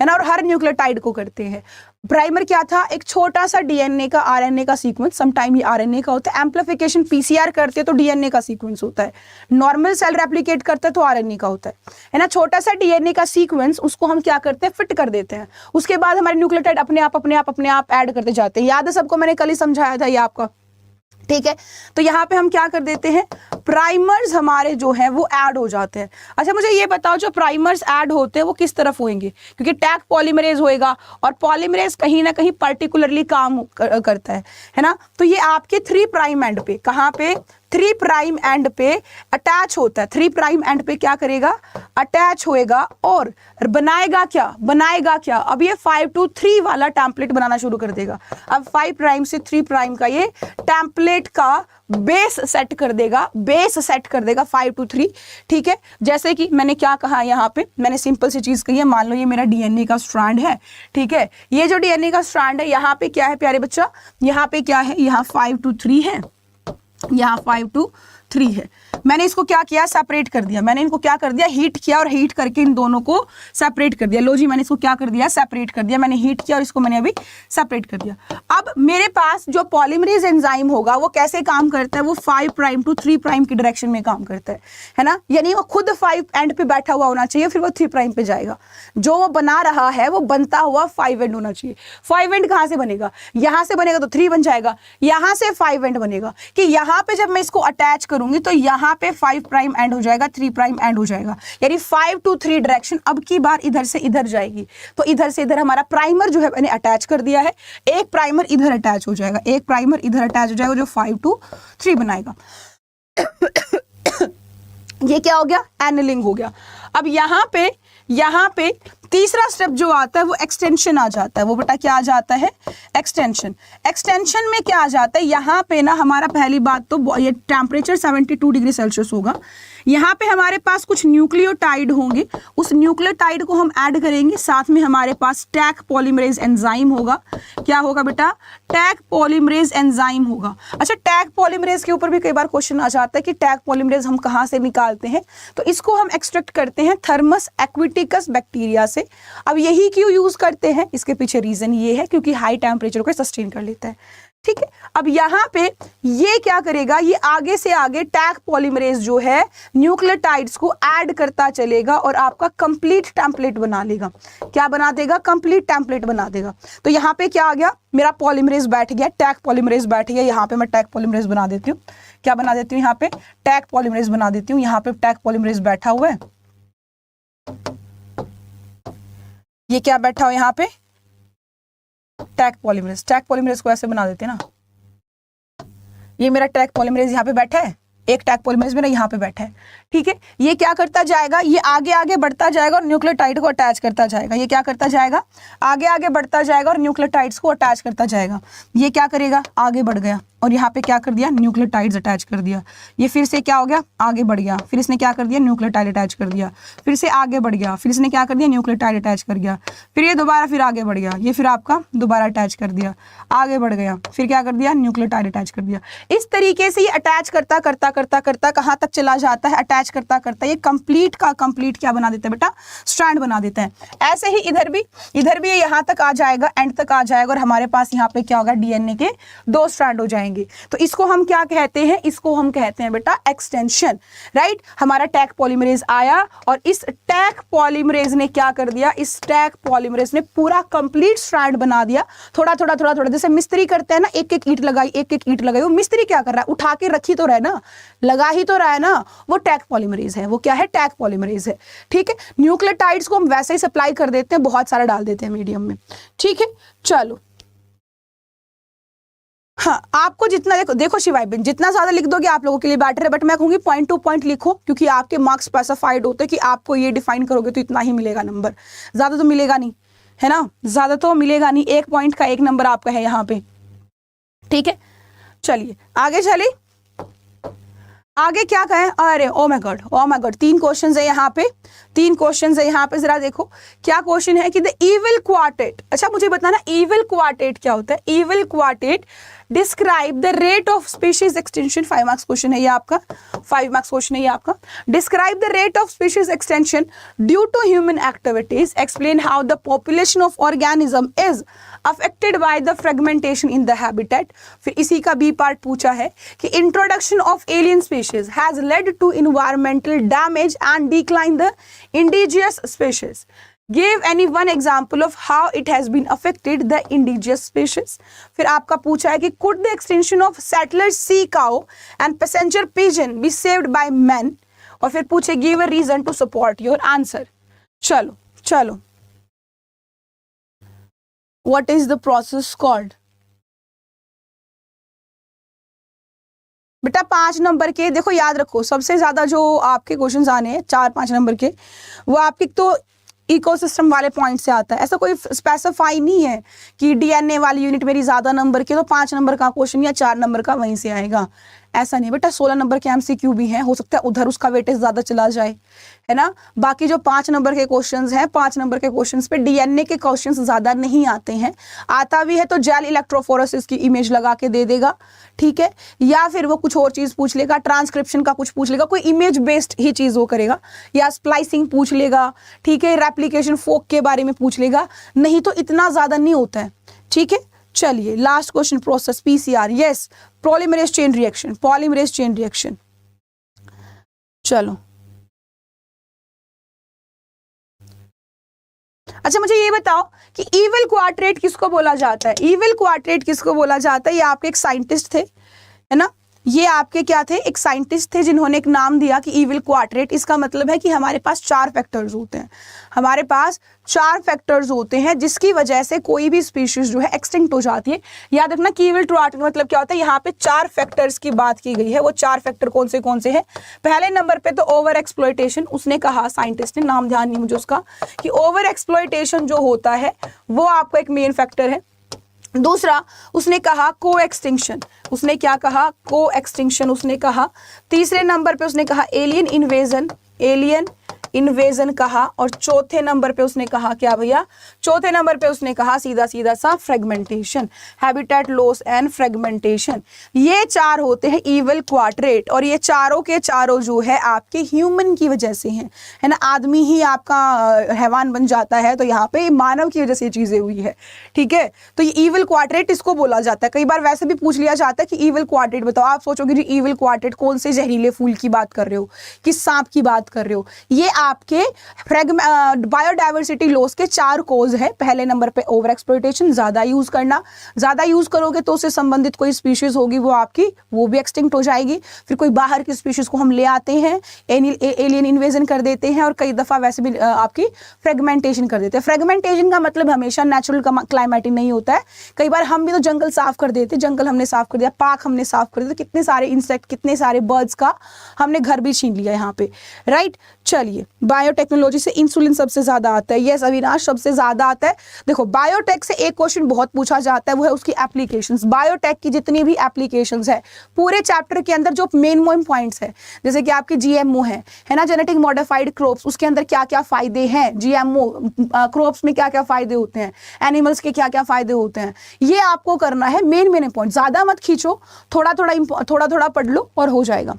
है ना, और हर न्यूक्लियोटाइड को करते हैं। प्राइमर क्या था, एक छोटा सा डीएनए का आरएनए का सीक्वेंस, समटाइम ये आरएनए का होता है, एम्प्लीफिकेशन पीसीआर करते हैं तो डीएनए का सीक्वेंस होता है, नॉर्मल सेल रेप्लिकेट करता है तो आरएनए का होता है ना, छोटा सा डीएनए का सीक्वेंस, उसको हम क्या करते हैं, फिट कर देते हैं, उसके बाद हमारे न्यूक्लियोटाइड अपने आप ऐड करते जाते हैं। याद है सबको, मैंने कल ही समझाया था ये आपका, ठीक है। तो यहाँ पे हम क्या कर देते हैं, प्राइमर्स हमारे जो है वो ऐड हो जाते हैं। अच्छा मुझे ये बताओ, जो प्राइमर्स ऐड होते हैं वो किस तरफ होंगे, क्योंकि टैग पॉलीमरेज होएगा और पॉलीमरेज कहीं ना कहीं पर्टिकुलरली काम करता है ना। तो ये आपके 3 प्राइम एंड पे, कहाँ पे, 3 प्राइम एंड पे अटैच होता है, 3 प्राइम एंड पे क्या करेगा, अटैच होएगा और बनाएगा क्या, अब ये 5 to 3 वाला टेम्पलेट बनाना शुरू कर देगा। अब 5 प्राइम से 3 प्राइम का ये टेम्पलेट का बेस सेट कर देगा 5 to 3, ठीक है। जैसे कि मैंने क्या कहा, यहाँ पे मैंने सिंपल सी चीज कही है, मान लो ये मेरा डीएनए का स्ट्रैंड है, ठीक है, ये जो डीएनए का स्ट्रैंड है यहाँ पे क्या है प्यारे बच्चा, यहाँ पे क्या है, यहाँ 5 to 3 है, यहाँ 5 to 3 है। मैंने इसको क्या किया, सेपरेट कर दिया, मैंने इनको क्या कर दिया, हीट किया और हीट करके इन दोनों को सेपरेट कर दिया। लो जी, मैंने इसको क्या कर दिया, सेपरेट कर दिया, मैंने हीट किया और इसको मैंने अभी सेपरेट कर दिया। अब मेरे पास जो पॉलीमरेज एंजाइम होगा वो कैसे काम करता है, वो 5 प्राइम to 3 प्राइम की डायरेक्शन में काम करता है ना, यानी वो खुद 5 एंड पे बैठा हुआ होना चाहिए, फिर वो 3 प्राइम पे जाएगा। जो वो बना रहा है वो बनता हुआ 5 एंड होना चाहिए। 5 एंड कहाँ से बनेगा, यहाँ से बनेगा तो 3 बन जाएगा, यहाँ से 5 एंड बनेगा कि यहाँ पे जब मैं इसको अटैच करूंगी तो यहाँ पे 5 प्राइम एंड हो जाएगा, 3 प्राइम एंड हो जाएगा, यानी 5 to 3 डायरेक्शन अब की बार इधर से इधर जाएगी। तो इधर से इधर हमारा प्राइमर जो है मैंने अटैच कर दिया है, एक प्राइमर इधर अटैच हो जाएगा, एक प्राइमर इधर अटैच हो जाएगा जो 5 to 3 बनाएगा। ये क्या हो गया, एनिलिंग हो गया। अब यहाँ पे तीसरा स्टेप जो आता है वो एक्सटेंशन आ जाता है, वो बेटा क्या आ जाता है, एक्सटेंशन। एक्सटेंशन में क्या आ जाता है, यहाँ पे ना हमारा पहली बात तो ये टेम्परेचर 72 डिग्री सेल्सियस होगा, यहाँ पे हमारे पास कुछ न्यूक्लियोटाइड होंगे, उस न्यूक्लियोटाइड को हम ऐड करेंगे, साथ में हमारे पास टैग पॉलीमरेज एंजाइम होगा। क्या होगा बेटा, टैग पॉलीमरेज एंजाइम होगा। अच्छा, टैग पॉलीमरेज के ऊपर भी कई बार क्वेश्चन आ जाता है कि टैग पॉलीमरेज हम कहाँ से निकालते हैं, तो इसको हम एक्सट्रैक्ट करते हैं थर्मस एक्विटिकस बैक्टीरिया से। अब यही क्यों यूज करते हैं, इसके पीछे रीजन ये है क्योंकि हाई टेम्परेचर को सस्टेन कर लेता है, ठीक है। अब यहाँ पे ये क्या करेगा, ये आगे से आगे टैग पॉलीमरेज जो है न्यूक्लियोटाइड्स को ऐड करता चलेगा और आपका कंप्लीट टेम्पलेट बना लेगा। क्या बना देगा, कंप्लीट टेम्पलेट बना देगा। तो यहाँ पे क्या आ गया, मेरा पॉलीमरेज बैठ गया, टैग पॉलीमरेज बैठ गया, यहाँ पे मैं टैग पॉलीमरेज बना देती हूँ। क्या बना देती हूँ, यहाँ पे टैग पॉलीमरेज बना देती हूँ। यहाँ पे टैग पॉलीमरेज बैठा हुआ है, ये क्या बैठा हो यहाँ पे, टैग पॉलीमरेज। टैग पॉलीमरेज को ऐसे बना देते हैं ना, ये मेरा टैग पॉलीमरेज यहाँ पे बैठा है, एक टैग पॉलीमरेज मेरा यहाँ पे बैठा है, ठीक है। ये क्या करता जाएगा, ये आगे आगे बढ़ता जाएगा और न्यूक्लियोटाइड को अटैच करता जाएगा। ये क्या करता जाएगा, आगे आगे बढ़ता जाएगा और न्यूक्लियोटाइड्स को अटैच करता जाएगा। ये क्या करेगा, आगे बढ़ गया और यहाँ पे क्या कर दिया, न्यूक्लियोटाइड्स अटैच कर दिया। ये फिर से क्या हो गया, आगे बढ़ गया, फिर इसने क्या कर दिया, न्यूक्लियोटाइड अटैच कर दिया, फिर से आगे बढ़ गया, फिर इसने क्या कर दिया, न्यूक्लियोटाइड अटैच कर गया, फिर ये दोबारा फिर आगे बढ़ गया, ये फिर आपका दोबारा अटैच कर दिया, आगे बढ़ गया, फिर क्या कर दिया, न्यूक्लियोटाइड अटैच कर दिया। इस तरीके से ये अटैच करता करता करता करता कहाँ तक चला जाता है, अटैच करता करता ये कंप्लीट का कंप्लीट क्या बना देता है बेटा, स्ट्रैंड बना देता है। ऐसे ही इधर भी ये यहाँ तक आ जाएगा, एंड तक आ जाएगा और हमारे पास यहाँ पे क्या होगा, डीएनए के 2 स्ट्रैंड हो जाएंगे। तो इसको हम क्या कहते हैं, इसको हम कहते हैं बेटा एक्सटेंशन, राइट। हमारा टैग पॉलीमरेज आया और इस टैग पॉलीमरेज ने क्या कर दिया, इस टैग पॉलीमरेज ने पूरा कंप्लीट स्ट्रैंड बना दिया। थोड़ा थोड़ा थोड़ा थोड़ा, जैसे मिस्त्री करते हैं ना, एक एक ईंट लगाई, एक एक ईंट लगाई। वो मिस्त्री क्या कर रहा है, उठा के रखी तो रहा है ना, लगा ही तो रहा है ना, वो टैग पॉलीमरेज है। वो क्या है, टैग पॉलीमरेज है, ठीक है। न्यूक्लियोटाइड्स को हम वैसे ही सप्लाई कर देते हैं, बहुत सारा डाल देते हैं मीडियम में, ठीक है। चलो, हाँ, आपको जितना देखो शिवाय बेन, जितना ज्यादा लिख दोगे आप लोगों के लिए बेटर है, बट मैं कहूंगी पॉइंट टू पॉइंट लिखो, क्योंकि आपके मार्क्स स्पेसिफाइड होते हैं कि आपको ये डिफाइन करोगे तो इतना ही मिलेगा नंबर, ज्यादा तो मिलेगा नहीं, है ना, ज्यादा तो मिलेगा नहीं। 1 पॉइंट का 1 नंबर आपका है यहाँ पे, ठीक है। चलिए आगे चलिए, आगे क्या कहें, अरे ओ माय गॉड, 3 क्वेश्चन है यहाँ पे, 3 क्वेश्चन है यहाँ पे। जरा देखो क्या क्वेश्चन है कि द इविल क्वार्टेट, अच्छा मुझे बताना इविल क्वार्टेट क्या होता है। Evil quartet describe the rate of species extension, 5 marks question है ये आपका, 5 मार्क्स क्वेश्चन है ये आपका। Describe the rate of species extension due to human activities, explain how the population of organism is affected by the fragmentation in the habitat. फिर इसी का B part पूछा है कि introduction of alien species has led to environmental damage and decline the indigenous species, give any one example of how it has been affected the indigenous species. फिर आपका पूछा है कि could the extension of settler sea cow and passenger pigeon be saved by man, और फिर पूछे give a reason to support your answer. चलो चलो, what is the process called? बेटा 5 नंबर के देखो, याद रखो सबसे ज्यादा जो आपके क्वेश्चंस आने हैं 4-5 नंबर के, वो आपके तो इकोसिस्टम वाले पॉइंट से आता है। ऐसा कोई स्पेसिफाई नहीं है कि डीएनए वाली यूनिट मेरी ज्यादा नंबर के तो 5 नंबर का क्वेश्चन या 4 नंबर का वहीं से आएगा, ऐसा नहीं बेटा। 16 नंबर के एमसीक्यू भी हैं, हो सकता है उधर उसका वेटेज ज्यादा चला जाए, है ना। बाकी जो 5 नंबर के क्वेश्चंस हैं, 5 नंबर के क्वेश्चंस पे डीएनए के क्वेश्चंस ज्यादा नहीं आते हैं। आता भी है तो जेल इलेक्ट्रोफोरेसिस की इमेज लगा के दे देगा, ठीक है, या फिर वो कुछ और चीज पूछ लेगा, ट्रांसक्रिप्शन का कुछ पूछ लेगा, कोई इमेज बेस्ड ही चीज वो करेगा, या स्प्लाइसिंग पूछ लेगा, ठीक है, रेप्लिकेशन फोक के बारे में पूछ लेगा, नहीं तो इतना ज्यादा नहीं होता है, ठीक है। चलिए last question, process PCR, yes polymerase chain reaction, polymerase chain reaction. चलो अच्छा मुझे ये बताओ कि इविल क्वार्टेट किसको बोला जाता है? इविल क्वार्टेट किसको बोला जाता है? ये आपके एक साइंटिस्ट थे, है ना, ये आपके क्या थे, एक साइंटिस्ट थे जिन्होंने एक नाम दिया कि इविल क्वार्टेट। इसका मतलब है कि हमारे पास 4 फैक्टर्स होते हैं, हमारे पास 4 फैक्टर्स होते हैं जिसकी वजह से कोई भी स्पीशीज जो है एक्सटिंक्ट हो जाती है। याद रखना कि इविल क्वार्टेट मतलब क्या होता है, यहाँ पे 4 फैक्टर्स की बात की गई है। वो 4 फैक्टर कौन से हैं? पहले नंबर पे तो ओवर एक्सप्लॉयटेशन, उसने कहा, साइंटिस्ट ने, नाम ध्यान नहीं मुझे उसका, कि ओवर एक्सप्लॉयटेशन जो होता है वो आपका एक मेन फैक्टर है। दूसरा उसने कहा को एक्सटिंक्शन, उसने क्या कहा, को एक्सटिंक्शन उसने कहा। तीसरे नंबर पे उसने कहा एलियन इन्वेजन, एलियन इन्वेजन कहा। और चौथे नंबर पे उसने कहा क्या भैया, चौथे नंबर पे उसने कहा सीधा सीधा सा fragmentation, habitat loss and fragmentation. ये 4 होते हैं इविल क्वार्टेट, और ये चारों के चारों जो है आपके ह्यूमन की वजह से हैं, है ना। आदमी ही आपका हैवान बन जाता है, तो यहाँ पे मानव की वजह से चीजें हुई है, ठीक है। तो ये इविल क्वार्टेट इसको बोला जाता है। कई बार वैसे भी पूछ लिया जाता है कि इविल क्वार्टेट बताओ, आप सोचोगे जी इविल क्वार्टेट कौन से जहरीले फूल की बात कर रहे हो, किस सांप की बात कर रहे हो। ये आपके बायोडाइवर्सिटी लॉस के 4 कोज है। पहले नंबर पे ओवर एक्सप्लॉयटेशन, ज्यादा यूज करना, ज्यादा यूज करोगे तो उससे संबंधित कोई स्पीशीज होगी वो आपकी, वो भी एक्सटिंक्ट हो जाएगी। फिर कोई बाहर की स्पीशीज को हम ले आते हैं, एलियन इन्वेजन कर देते हैं, और कई दफा वैसे भी आपकी फ्रेगमेंटेशन कर देते हैं। फ्रेगमेंटेशन का मतलब हमेशा नेचुरल क्लाइमेट नहीं होता है, कई बार हम भी तो जंगल साफ कर देते, जंगल हमने साफ कर दिया, पार्क हमने साफ कर दिया, कितने सारे इंसेक्ट, कितने सारे बर्ड्स का हमने घर भी छीन लिया यहाँ पे, राइट। चलिए बायोटेक्नोलॉजी से इंसुलिन सबसे ज्यादा आता है, यस अविनाश सबसे ज्यादा आता है। देखो बायोटेक से एक क्वेश्चन बहुत पूछा जाता है, वो है उसकी एप्लीकेशंस। बायोटेक की जितनी भी एप्लीकेशंस है पूरे चैप्टर के अंदर, जो मेन पॉइंट्स है, जैसे कि आपके जीएमओ है ना, जेनेटिक मॉडिफाइड क्रॉप्स, उसके अंदर क्या क्या फायदे हैं, जीएमओ क्रॉप्स में क्या क्या फायदे होते हैं, एनिमल्स के क्या क्या फायदे होते हैं, ये आपको करना है। मेन पॉइंट ज्यादा मत खींचो, थोड़ा थोड़ा पढ़ लो और हो जाएगा,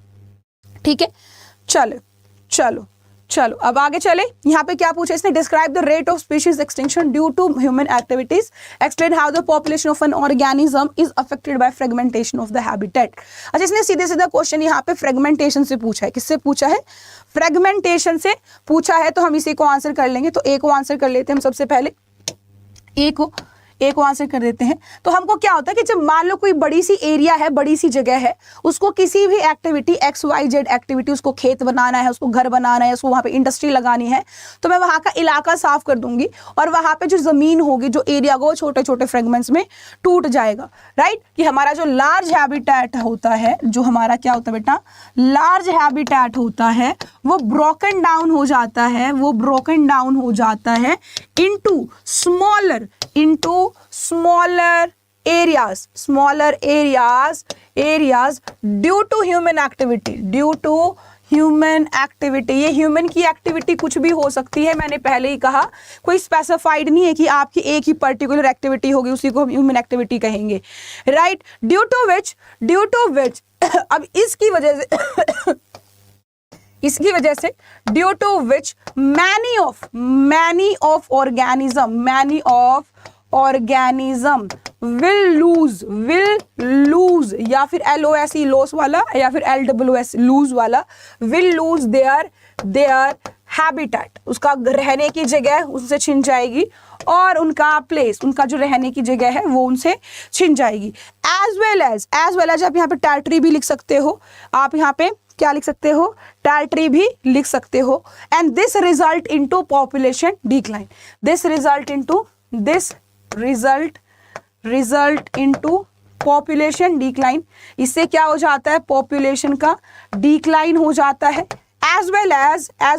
ठीक है। चलो चलो चलो अब आगे चले। यहाँ पे क्या पूछा इसने, describe the rate of species extinction due to human activities, explain how the population of an organism is affected by fragmentation of the habitat. अच्छा इसने सीधे सीधा क्वेश्चन यहाँ पे फ्रेगमेंटेशन से पूछा है। किससे पूछा है? फ्रेगमेंटेशन से पूछा है, तो हम इसी को आंसर कर लेंगे। तो एक को आंसर कर लेते हैं हम सबसे पहले, एक को आंसर कर देते हैं। तो हमको क्या होता है कि जब मान लो कोई बड़ी सी एरिया है, बड़ी सी जगह है, उसको किसी भी एक्टिविटी XYZ एक्टिविटी, उसको खेत बनाना है, उसको घर बनाना है, उसको वहां पे इंडस्ट्री लगानी है, तो मैं वहां का इलाका साफ कर दूंगी, और वहां पे जो जमीन होगी, जो एरिया होगा, वो छोटे छोटे फ्रेगमेंट्स में टूट जाएगा, राइट। कि हमारा जो लार्ज हैबिटेट होता है, जो हमारा क्या होता है बेटा, लार्ज हैबिटेट होता है, वो ब्रोकन डाउन हो जाता है, वो ब्रोकन डाउन हो जाता है into smaller areas, smaller areas due to human activity, due to human activity. ये ह्यूमन की एक्टिविटी कुछ भी हो सकती है, मैंने पहले ही कहा, कोई स्पेसिफाइड नहीं है कि आपकी एक ही पर्टिकुलर एक्टिविटी होगी, उसी को हम ह्यूमन एक्टिविटी कहेंगे, राइट। ड्यू टू विच अब इसकी वजह से due to which many of organism will lose या फिर LOSE लॉस वाला या फिर LWS लूज वाला, will lose their habitat, उसका रहने की जगह उनसे छिन जाएगी और उनका प्लेस, उनका जो रहने की जगह है वो उनसे छिन जाएगी। as well as आप यहाँ पे टेरिटरी भी लिख सकते हो, आप यहाँ पे क्या लिख सकते हो, टेरिटरी भी लिख सकते हो। And this result into population decline, result into population decline. इससे क्या हो जाता है, पॉपुलेशन का डिक्लाइन हो जाता है। एज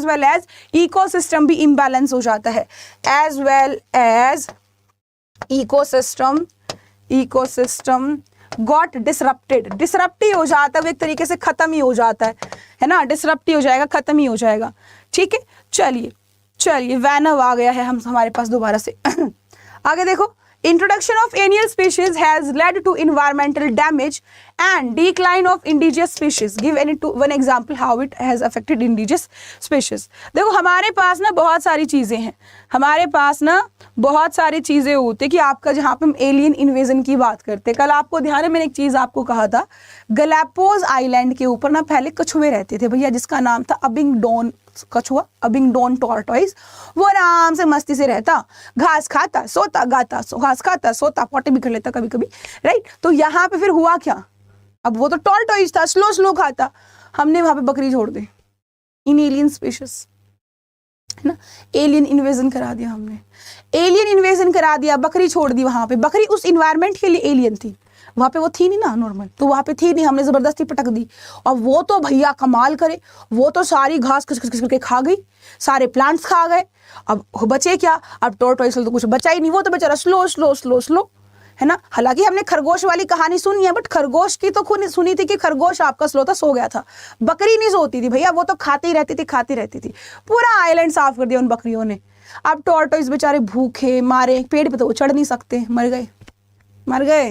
वेल एज इकोसिस्टम भी इम्बैलेंस हो जाता है, as well as ecosystem got disrupt ही हो जाता है, वो एक तरीके से खत्म ही हो जाता है ना, डिसरप्ट ही हो जाएगा, खत्म ही हो जाएगा। ठीक है, चलिए वैनव आ गया है हमारे पास दोबारा से। आगे देखो, introduction of annual species has led to environmental damage and decline of indigenous species. Give one example how it has affected indigenous species. देखो हमारे पास ना बहुत सारी चीजें हैं, हमारे पास ना बहुत सारी चीजें होती है कि आपका, जहाँ पे हम एलियन इन्वेजन की बात करते हैं, कल आपको ध्यान है मैंने एक चीज आपको कहा था, गैलापागोस आइलैंड के ऊपर ना पहले कछुए रहते थे भैया, जिसका नाम था अबिंगडोन कछुआ, अबिंगडोन टॉर्टॉइस। वो आराम से मस्ती से रहता, घास खाता, सोता, गाता, घास खाता, सोता, पोटे भी कर लेता कभी कभी, राइट। तो यहाँ पे फिर हुआ क्या, अब वो तो टॉर्टॉइस था, स्लो खाता, हमने वहां पे बकरी छोड़ दी, इन एलियन स्पीशीज, है ना, एलियन इन्वेजन करा दिया हमने, बकरी छोड़ दी वहां पे। बकरी उस इन्वायरमेंट के लिए एलियन थी, वहां पे वो थी नहीं ना नॉर्मल, तो वहां पे थी नहीं, हमने जबरदस्ती पटक दी, और वो तो भैया कमाल करे, वो तो सारी घास खिस करके खा गई, सारे प्लांट्स खा गए। अब बचे क्या, अब टॉर्टॉइस तो कुछ बचा ही नहीं, वो तो बेचारा स्लो, है ना। हालांकि हमने खरगोश वाली कहानी सुनी है, बट खरगोश की तो खुद सुनी थी कि खरगोश आपका स्लो था, सो गया था, बकरी नहीं सोती थी भैया, वो तो खाती रहती थी, पूरा आइलैंड साफ कर दिया उन बकरियों ने। अब टॉर्टॉइस बेचारे भूखे मारे, पेड़ पे तो वो चढ़ नहीं सकते, मर गए,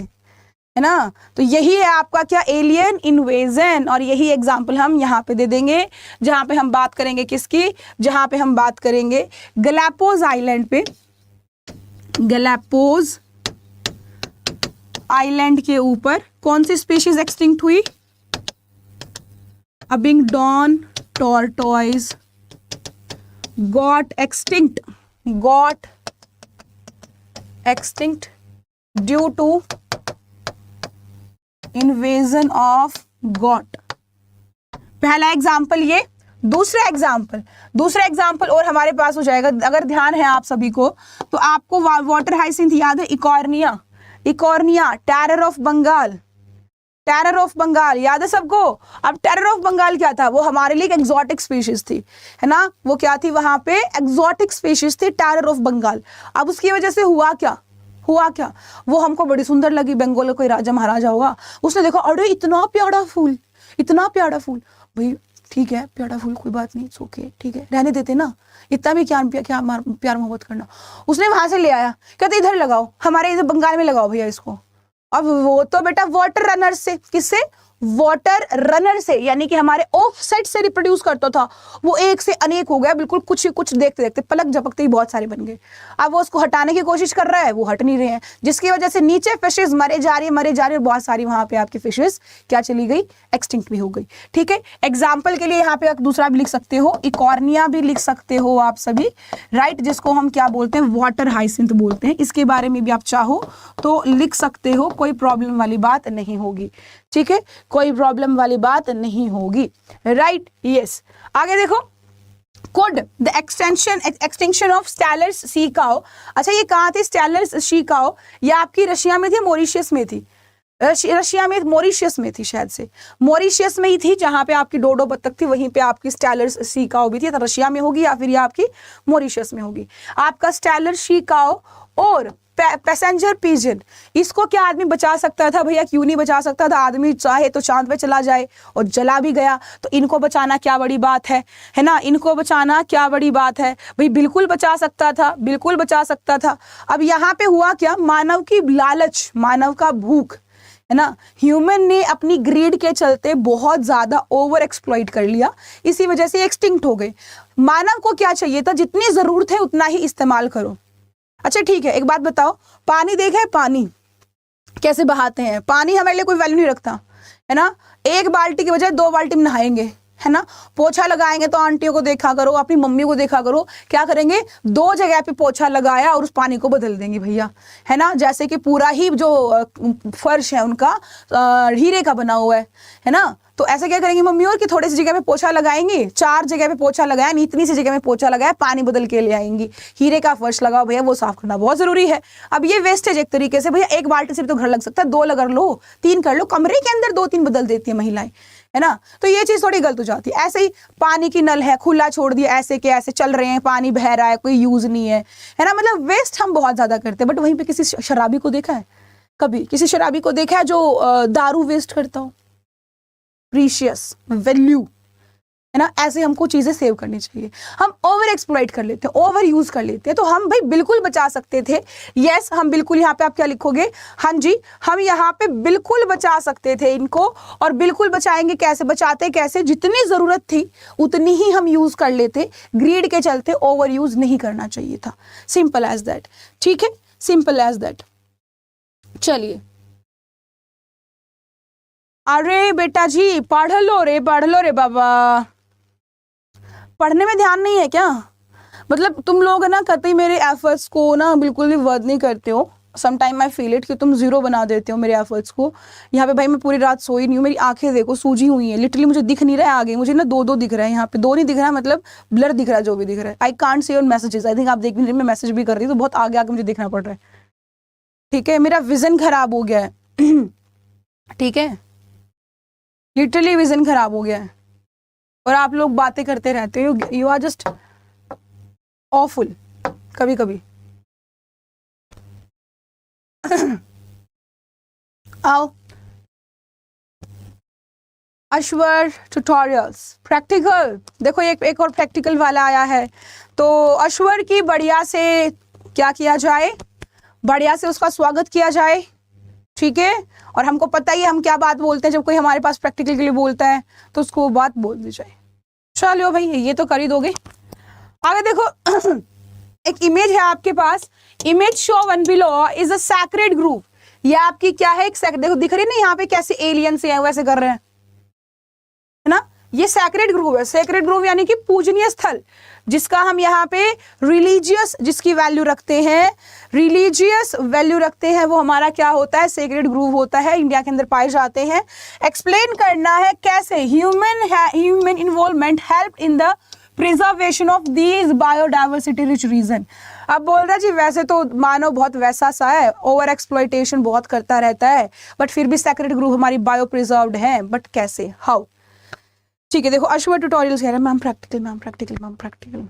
है ना। तो यही है आपका क्या, एलियन इन्वेजन, और यही एग्जाम्पल हम यहाँ पे दे देंगे, जहाँ पे हम बात करेंगे किसकी, जहाँ पे हम बात करेंगे गैलापागोस आइलैंड पे, गैलापागोस आइलैंड के ऊपर कौन सी स्पीशीज एक्सटिंक्ट हुई, Abingdon tortoise got extinct due to invasion of goat। पहला एग्जाम्पल ये, दूसरा एग्जाम्पल और हमारे पास हो जाएगा, अगर ध्यान है आप सभी को तो आपको वाटर हाइसिंथ याद है, इकॉर्निया, टेरर ऑफ बंगाल याद है सबको। अब टेरर ऑफ बंगाल क्या था, वो हमारे लिए एक एक्सोटिक स्पीशीज थी, है ना, वो क्या थी, वहां पे एक्सोटिक स्पीशीज थी, टेरर ऑफ बंगाल। अब उसकी वजह से हुआ क्या, वो हमको बड़ी सुंदर लगी, बंगाल का कोई राजा महाराजा होगा, उसने देखा अरे इतना प्यारा फूल, भाई ठीक है प्यारा फूल, कोई बात नहीं, ओके ठीक है, रहने देते ना, इतना भी क्या प्यार मोहब्बत करना। उसने वहां से ले आया, कहते इधर लगाओ, हमारे इधर बंगाल में लगाओ भैया इसको। अब वो तो बेटा वाटर रनर से, किससे, वाटर रनर से, यानी कि हमारे ऑफसेट से रिप्रोड्यूस करता था, वो एक से अनेक हो गया, बिल्कुल कुछ देखते देखते पलक झपकते ही बहुत सारे बन गए। अब वो उसको हटाने की कोशिश कर रहा है, वो हट नहीं रहे हैं, जिसकी वजह से नीचे फिशेस मरे जा रही है, बहुत सारी वहां पे आपकी फिशेस क्या चली गई, एक्सटिंक्ट भी हो गई। ठीक है, एग्जाम्पल के लिए यहाँ पे दूसरा भी लिख सकते हो, इकॉर्निया भी लिख सकते हो आप सभी, राइट, जिसको हम क्या बोलते हैं, वाटर हाइसिंथ बोलते हैं। इसके बारे में भी आप चाहो तो लिख सकते हो, कोई प्रॉब्लम वाली बात नहीं होगी। ठीक है, कोई प्रॉब्लम वाली बात नहीं होगी, राइट, यस। आगे देखो, could the extinction of Steller sea cow, अच्छा ये कहाँ थी Steller sea cow, ये आपकी रशिया में थी, मॉरिशियस में थी, मॉरिशियस में थी, शायद से मॉरिशियस में ही थी, जहां पे आपकी डोडो बत्तख थी, वहीं पे आपकी स्टेलर सी काउ भी थी, तो रशिया में होगी या फिर ये आपकी मॉरिशियस में होगी। आपका स्टेलर सी काउ और पैसेंजर पिजन, इसको क्या आदमी बचा सकता था भैया? क्यों नहीं बचा सकता था? आदमी चाहे तो चांद पे चला जाए और जला भी गया, तो इनको बचाना क्या बड़ी बात है ना? इनको बचाना क्या बड़ी बात है भाई? बिल्कुल बचा सकता था, बिल्कुल बचा सकता था। अब यहाँ पे हुआ क्या? मानव की लालच, मानव का भूख, है ना, ह्यूमन ने अपनी ग्रीड के चलते बहुत ज्यादा ओवर एक्सप्लॉइट कर लिया, इसी वजह से एक्सटिंक्ट हो गए। मानव को क्या चाहिए था? जितनी जरूरत है उतना ही इस्तेमाल करो। अच्छा ठीक है, एक बात बताओ, पानी देखा है? पानी कैसे बहाते हैं? पानी हमारे लिए कोई वैल्यू नहीं रखता, है ना? एक बाल्टी की बजाय 2 बाल्टी में नहाएंगे, है ना? पोछा लगाएंगे तो आंटियों को देखा करो, अपनी मम्मी को देखा करो, क्या करेंगे? 2 जगह पे पोछा लगाया और उस पानी को बदल देंगे भैया, है ना? जैसे कि पूरा ही जो फर्श है उनका हीरे का बना हुआ है ना? तो ऐसा क्या करेंगी मम्मी और कि थोड़ी सी जगह पे पोछा लगाएंगी, 4 जगह पे पोछा लगाया, इतनी सी जगह में पोछा लगाया, पानी बदल के ले आएंगी। हीरे का फर्श लगाओ भैया, वो साफ करना बहुत जरूरी है। अब ये वेस्टेज एक तरीके से, भैया एक बाल्टी से भी तो घर लग सकता है, 2 लगा लो, 3 कर लो, कमरे के अंदर 2-3 बदल देती है महिलाएं, है ना? तो ये चीज थोड़ी गलत हो जाती है। ऐसे ही पानी की नल है, खुला छोड़ दिया, ऐसे के ऐसे चल रहे हैं, पानी बह रहा है, कोई यूज नहीं है ना? मतलब वेस्ट हम बहुत ज्यादा करते हैं। बट वहीं पे किसी शराबी को देखा है? कभी किसी शराबी को देखा है जो दारू वेस्ट करता हो? प्रीशियस वैल्यू, है ना? ऐसे हमको चीजें सेव करनी चाहिए। हम ओवर एक्सप्लॉइट कर लेते हैं, ओवर यूज कर लेते हैं, तो हम भाई बिल्कुल बचा सकते थे। यस, हम बिल्कुल, यहाँ पे आप क्या लिखोगे? हाँ जी, हम यहाँ पे बिल्कुल बचा सकते थे इनको। और बिल्कुल बचाएंगे कैसे? बचाते कैसे? जितनी जरूरत थी उतनी ही हम यूज कर लेते, ग्रीड के चलते ओवर यूज नहीं करना चाहिए था। सिंपल एज दैट, ठीक है, सिंपल एज दैट। चलिए, अरे बेटा जी पढ़ लो रे बाबा, पढ़ने में ध्यान नहीं है क्या? मतलब तुम लोग ना कतई मेरे एफर्ट्स को ना बिल्कुल भी वर्थ नहीं करते हो। Some time I feel it कि तुम 0 बना देते हो मेरे एफर्ट्स को। यहाँ पे भाई मैं पूरी रात सोई नहीं हूँ, मेरी आंखें देखो सूजी हुई हैं, लिटरली मुझे दिख नहीं रहा है आगे, मुझे ना 2-2 दिख रहा है, यहाँ पे 2 नहीं दिख रहा है, मतलब ब्लर दिख रहा है, जो भी दिख रहा है। I can't see your messages, I think आप देख भी नहीं रहे, मैं मैसेज भी कर रही हूँ तो बहुत आगे आगे मुझे देखना पड़ रहा है, ठीक है? मेरा विजन खराब हो गया है ठीक है, लिटरली विजन खराब हो गया है, और आप लोग बातें करते रहते हो, यू आर जस्ट ऑफुल कभी कभी आओ, अश्वर ट्यूटोरियल्स प्रैक्टिकल, देखो एक और प्रैक्टिकल वाला आया है। तो अश्वर की बढ़िया से क्या किया जाए? बढ़िया से उसका स्वागत किया जाए, ठीक है? और हमको पता ही है हम क्या बात बोलते हैं, जब कोई हमारे पास प्रैक्टिकल के लिए बोलता है तो उसको बात बोल दी जाए। चलो भाई, ये तो कर ही दोगे। आगे देखो एक इमेज है आपके पास, image show one below is a sacred group. ये आपकी क्या है? एक देखो दिख रही है ना यहाँ पे, कैसे एलियन से है वैसे कर रहे हैं, है ना? ये सैक्रेड ग्रुप है। सैक्रेड ग्रुप यानी कि पूजनीय स्थल, जिसका हम यहाँ पे रिलीजियस, जिसकी वैल्यू रखते हैं, रिलीजियस वैल्यू रखते हैं, वो हमारा क्या होता है? सेक्रेड ग्रुव होता है, इंडिया के अंदर पाए जाते हैं। एक्सप्लेन करना है कैसे human involvement help in the preservation of these biodiversity rich region. अब बोल रहा जी वैसे तो मानव बहुत वैसा सा है, ओवर एक्सप्लॉइटेशन बहुत करता रहता है, बट फिर भी सेक्रेड ग्रुव हमारी बायो प्रिजर्व्ड है, बट कैसे? हाउ? ठीक है, देखो अश्वर ट्यूटोरियल्स कह रहे हैं मैम प्रैक्टिकल।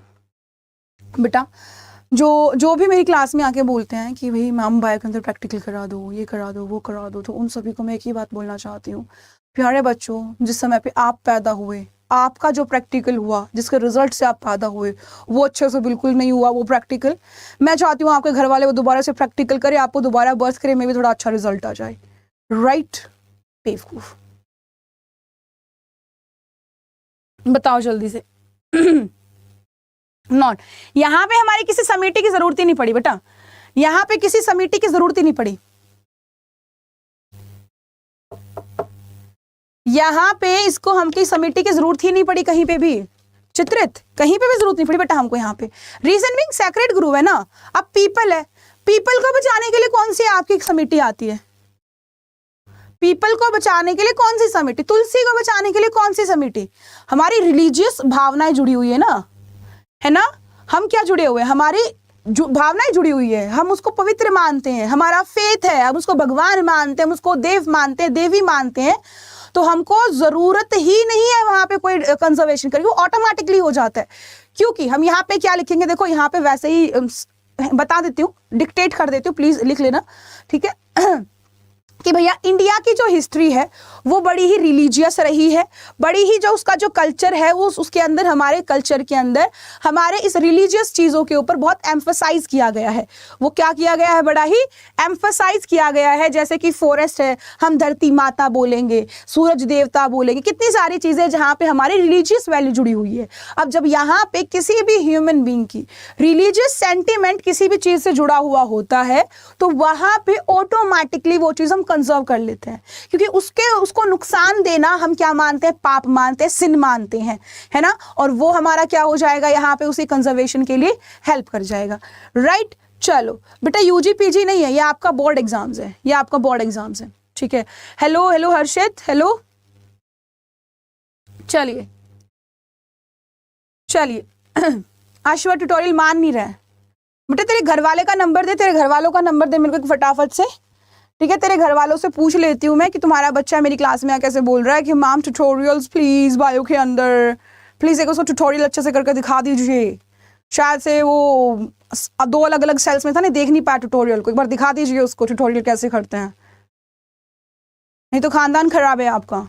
बेटा जो भी मेरी क्लास में आके बोलते हैं कि भाई मैम बायो के अंदर प्रैक्टिकल करा दो, ये करा दो, वो करा दो, तो उन सभी को मैं एक ही बात बोलना चाहती हूँ, प्यारे बच्चों, जिस समय पे आप पैदा हुए, आपका जो प्रैक्टिकल हुआ, जिसके रिजल्ट से आप पैदा हुए, वो अच्छे से बिल्कुल नहीं हुआ वो प्रैक्टिकल। मैं चाहती हूँ आपके घर वाले वो दोबारा से प्रैक्टिकल करे, आपको दोबारा बर्थ करे में भी थोड़ा अच्छा रिजल्ट आ जाए, राइट? बेवकूफ, बताओ जल्दी से नॉट, यहाँ पे हमारी किसी समिति की जरूरत ही नहीं पड़ी बेटा, यहाँ पे किसी समिति की जरूरत ही नहीं पड़ी, यहाँ पे इसको हमकी समिति की जरूरत ही नहीं पड़ी कहीं पे भी, चित्रित कहीं पे भी जरूरत नहीं पड़ी बेटा हमको यहाँ पे। रीजन बीइंग सैक्रेड ग्रुव है ना। अब पीपल है, पीपल को बचाने के लिए कौन सी आपकी समिति आती है? पीपल को बचाने के लिए कौन सी समिति? तुलसी को बचाने के लिए कौन सी समिति? हमारी रिलीजियस भावनाएं जुड़ी हुई है ना, है ना? हम क्या जुड़े हुए हैं? हमारी भावनाएं जुड़ी हुई है, हम उसको पवित्र मानते हैं, हमारा फेथ है, हम उसको भगवान मानते हैं, हम उसको देव मानते हैं, देवी मानते हैं, तो हमको जरूरत ही नहीं है वहां पे कोई कंजर्वेशन करके, वो ऑटोमेटिकली हो जाता है। क्योंकि हम यहाँ पे क्या लिखेंगे, देखो यहाँ पे वैसे ही बता देती हूँ, डिक्टेट कर देती हूँ, प्लीज लिख लेना, ठीक है। कि भैया इंडिया की जो हिस्ट्री है वो बड़ी ही रिलीजियस रही है, बड़ी ही जो उसका जो कल्चर है वो उसके अंदर, हमारे कल्चर के अंदर हमारे इस रिलीजियस चीज़ों के ऊपर बहुत एम्फसाइज किया गया है। वो क्या किया गया है, बड़ा ही एम्फसाइज किया गया है। जैसे कि फॉरेस्ट है, हम धरती माता बोलेंगे, सूरज देवता बोलेंगे, कितनी सारी चीज़ें जहाँ पे हमारी रिलीजियस वैल्यू जुड़ी हुई है। अब जब यहाँ पे किसी भी ह्यूमन बींग की रिलीजियस सेंटिमेंट किसी भी चीज़ से जुड़ा हुआ होता है तो वहाँ पे ऑटोमेटिकली वो चीज़ हम कंजर्व कर लेते हैं, क्योंकि उसको नुकसान देना हम क्या मानते हैं, पाप मानते हैं, सिन मानते हैं, है ना। और वो हमारा क्या हो जाएगा, यहाँ पे उसी कंजर्वेशन के लिए हेल्प कर जाएगा, राइट। चलो बेटा यूजी पीजी नहीं है, ये आपका बोर्ड एग्जाम्स है, ये आपका बोर्ड एग्जाम्स है, ठीक है। हेलो हेलो हर्षित, हेलो। चलिए चलिए आशुआ ट्यूटोरियल मान नहीं रहा है बेटा, तेरे घर वाले का नंबर दे, तेरे घर वालों का नंबर दे मेरे को फटाफट से, ठीक है। तेरे घर वालों से पूछ लेती हूँ मैं कि तुम्हारा बच्चा मेरी क्लास में कैसे बोल रहा है कि मैम ट्यूटोरियल्स प्लीज बायो के अंदर, प्लीज एक उसको ट्यूटोरियल अच्छे से करके दिखा दीजिए। शायद से वो 2 अलग अलग सेल्स में था ना, देख नहीं पाया ट्यूटोरियल को, एक बार दिखा दीजिए उसको ट्यूटोरियल कैसे करते हैं, नहीं तो खानदान खराब है आपका,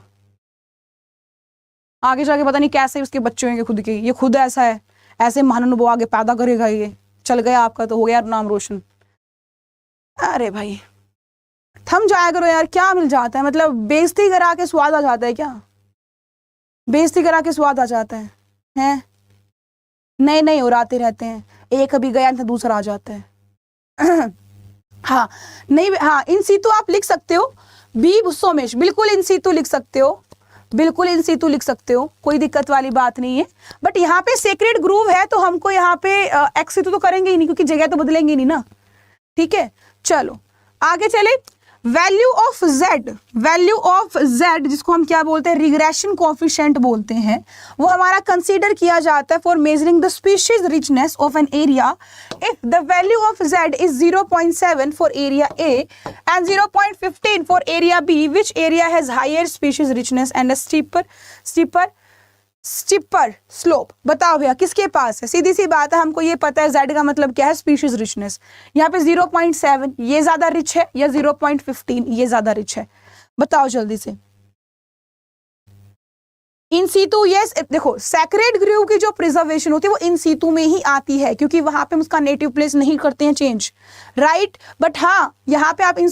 आगे जाके पता नहीं कैसे उसके बच्चे होंगे खुद के, ये खुद ऐसा है, ऐसे महानुभव आगे पैदा करेगा, ये चल गया आपका तो हो गया नाम रोशन। अरे भाई थम जाया करो यार, क्या मिल जाता है, मतलब बेइज्जती करा के स्वाद आ जाता है क्या, बेइज्जती करा के स्वाद आ जाता है? नए नए उड़ाते रहते हैं, एक अभी गया तो दूसरा आ जाता है। हाँ नहीं, हाँ इन सीतु आप लिख सकते हो, बी सोमेश बिल्कुल इन सीतु लिख सकते हो, बिल्कुल इन सीतु लिख सकते हो, कोई दिक्कत वाली बात नहीं है। बट यहाँ पे सेक्रेड ग्रूव है तो हमको यहाँ पे एक्स सीतु तो करेंगे ही नहीं, क्योंकि जगह तो बदलेंगे नहीं ना, ठीक है। चलो आगे चले, value of Z, value of Z जिसको हम क्या बोलते हैं, रिग्रेशन कोफिशिएंट बोलते हैं, वो हमारा कंसीडर किया जाता है for measuring the species richness of an area if the value of Z is 0.7 for area A and 0.15 for area B, which area has higher species richness and a steeper slope. बताओ भैया किसके पास है, सीधी सी बात है, हमको ये पता है जेड का मतलब क्या है, स्पीशीज रिचनेस। यहाँ पे 0.7 ये ज्यादा रिच है या 0.15 ये ज्यादा रिच है, बताओ जल्दी से। इन सीतु यस, देखो सैक्रेड ग्रूव की जो प्रिजर्वेशन होती है वो इन सीतु में ही आती है, क्योंकि वहां पे हम उसका नेटिव प्लेस नहीं करते हैं चेंज, राइट। बट हाँ यहाँ पे आप इन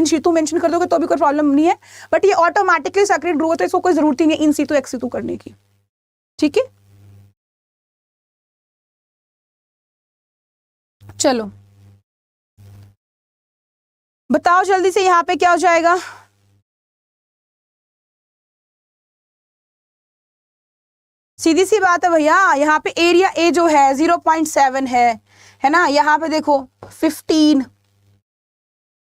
सीतु मेंशन कर दोगे तो भी कोई प्रॉब्लम नहीं है, बट ये ऑटोमेटिकली सैक्रेड ग्रूव होता है, इसको कोई जरूरत ही नहीं है इन सीतु एक्स सीतु करने की, ठीक है। चलो बताओ जल्दी से यहाँ पे क्या हो जाएगा, सीधी सी बात है भैया, यहाँ पे एरिया ए जो है 0.7 है ना, यहाँ पे देखो 15,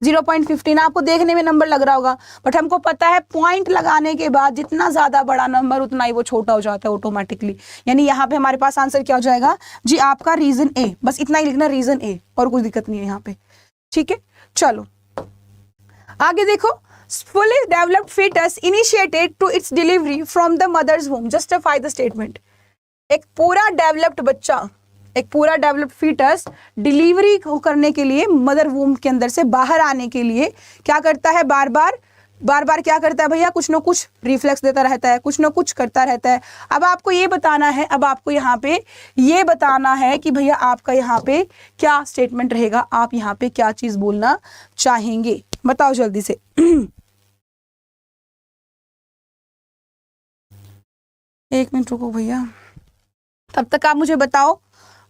0.15 आपको देखने में नंबर लग रहा होगा, बट हमको पता है पॉइंट लगाने के बाद जितना ज्यादा बड़ा नंबर उतना ही वो छोटा हो जाता है ऑटोमेटिकली। यानी यहाँ पे हमारे पास आंसर क्या हो जाएगा जी, आपका रीजन ए, बस इतना ही लिखना रीजन ए, और कोई दिक्कत नहीं है यहाँ पे, ठीक है। चलो आगे देखो, fully developed fetus initiated to its delivery from the mother's womb, justify the statement। एक पूरा डेवलप्ड बच्चा, एक पूरा डेवलप्ड फीटस डिलीवरी करने के लिए मदर वूम के अंदर से बाहर आने के लिए क्या करता है, बार बार क्या करता है भैया, कुछ ना कुछ रिफ्लेक्स देता रहता है, कुछ ना कुछ करता रहता है। अब आपको ये बताना है, अब आपको यहाँ पे ये बताना है कि भैया आपका यहाँ पे क्या स्टेटमेंट रहेगा, आप यहाँ पे क्या चीज बोलना चाहेंगे, बताओ जल्दी से। एक मिनट रुको भैया, तब तक आप मुझे बताओ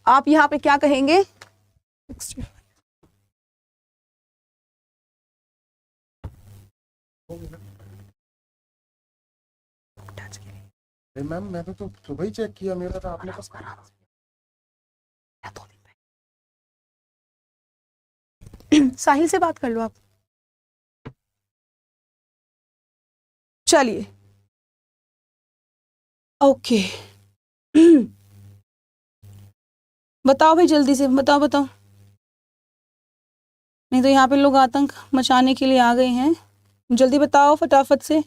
आप यहाँ पे क्या कहेंगे। मैम मैंने तो सुबह ही चेक किया, मेरा तो आपने पास साहिल से बात कर लो आप। चलिए ओके बताओ भाई जल्दी से बताओ बताओ, नहीं तो यहाँ पे लोग आतंक मचाने के लिए आ गए हैं, जल्दी बताओ फटाफट से।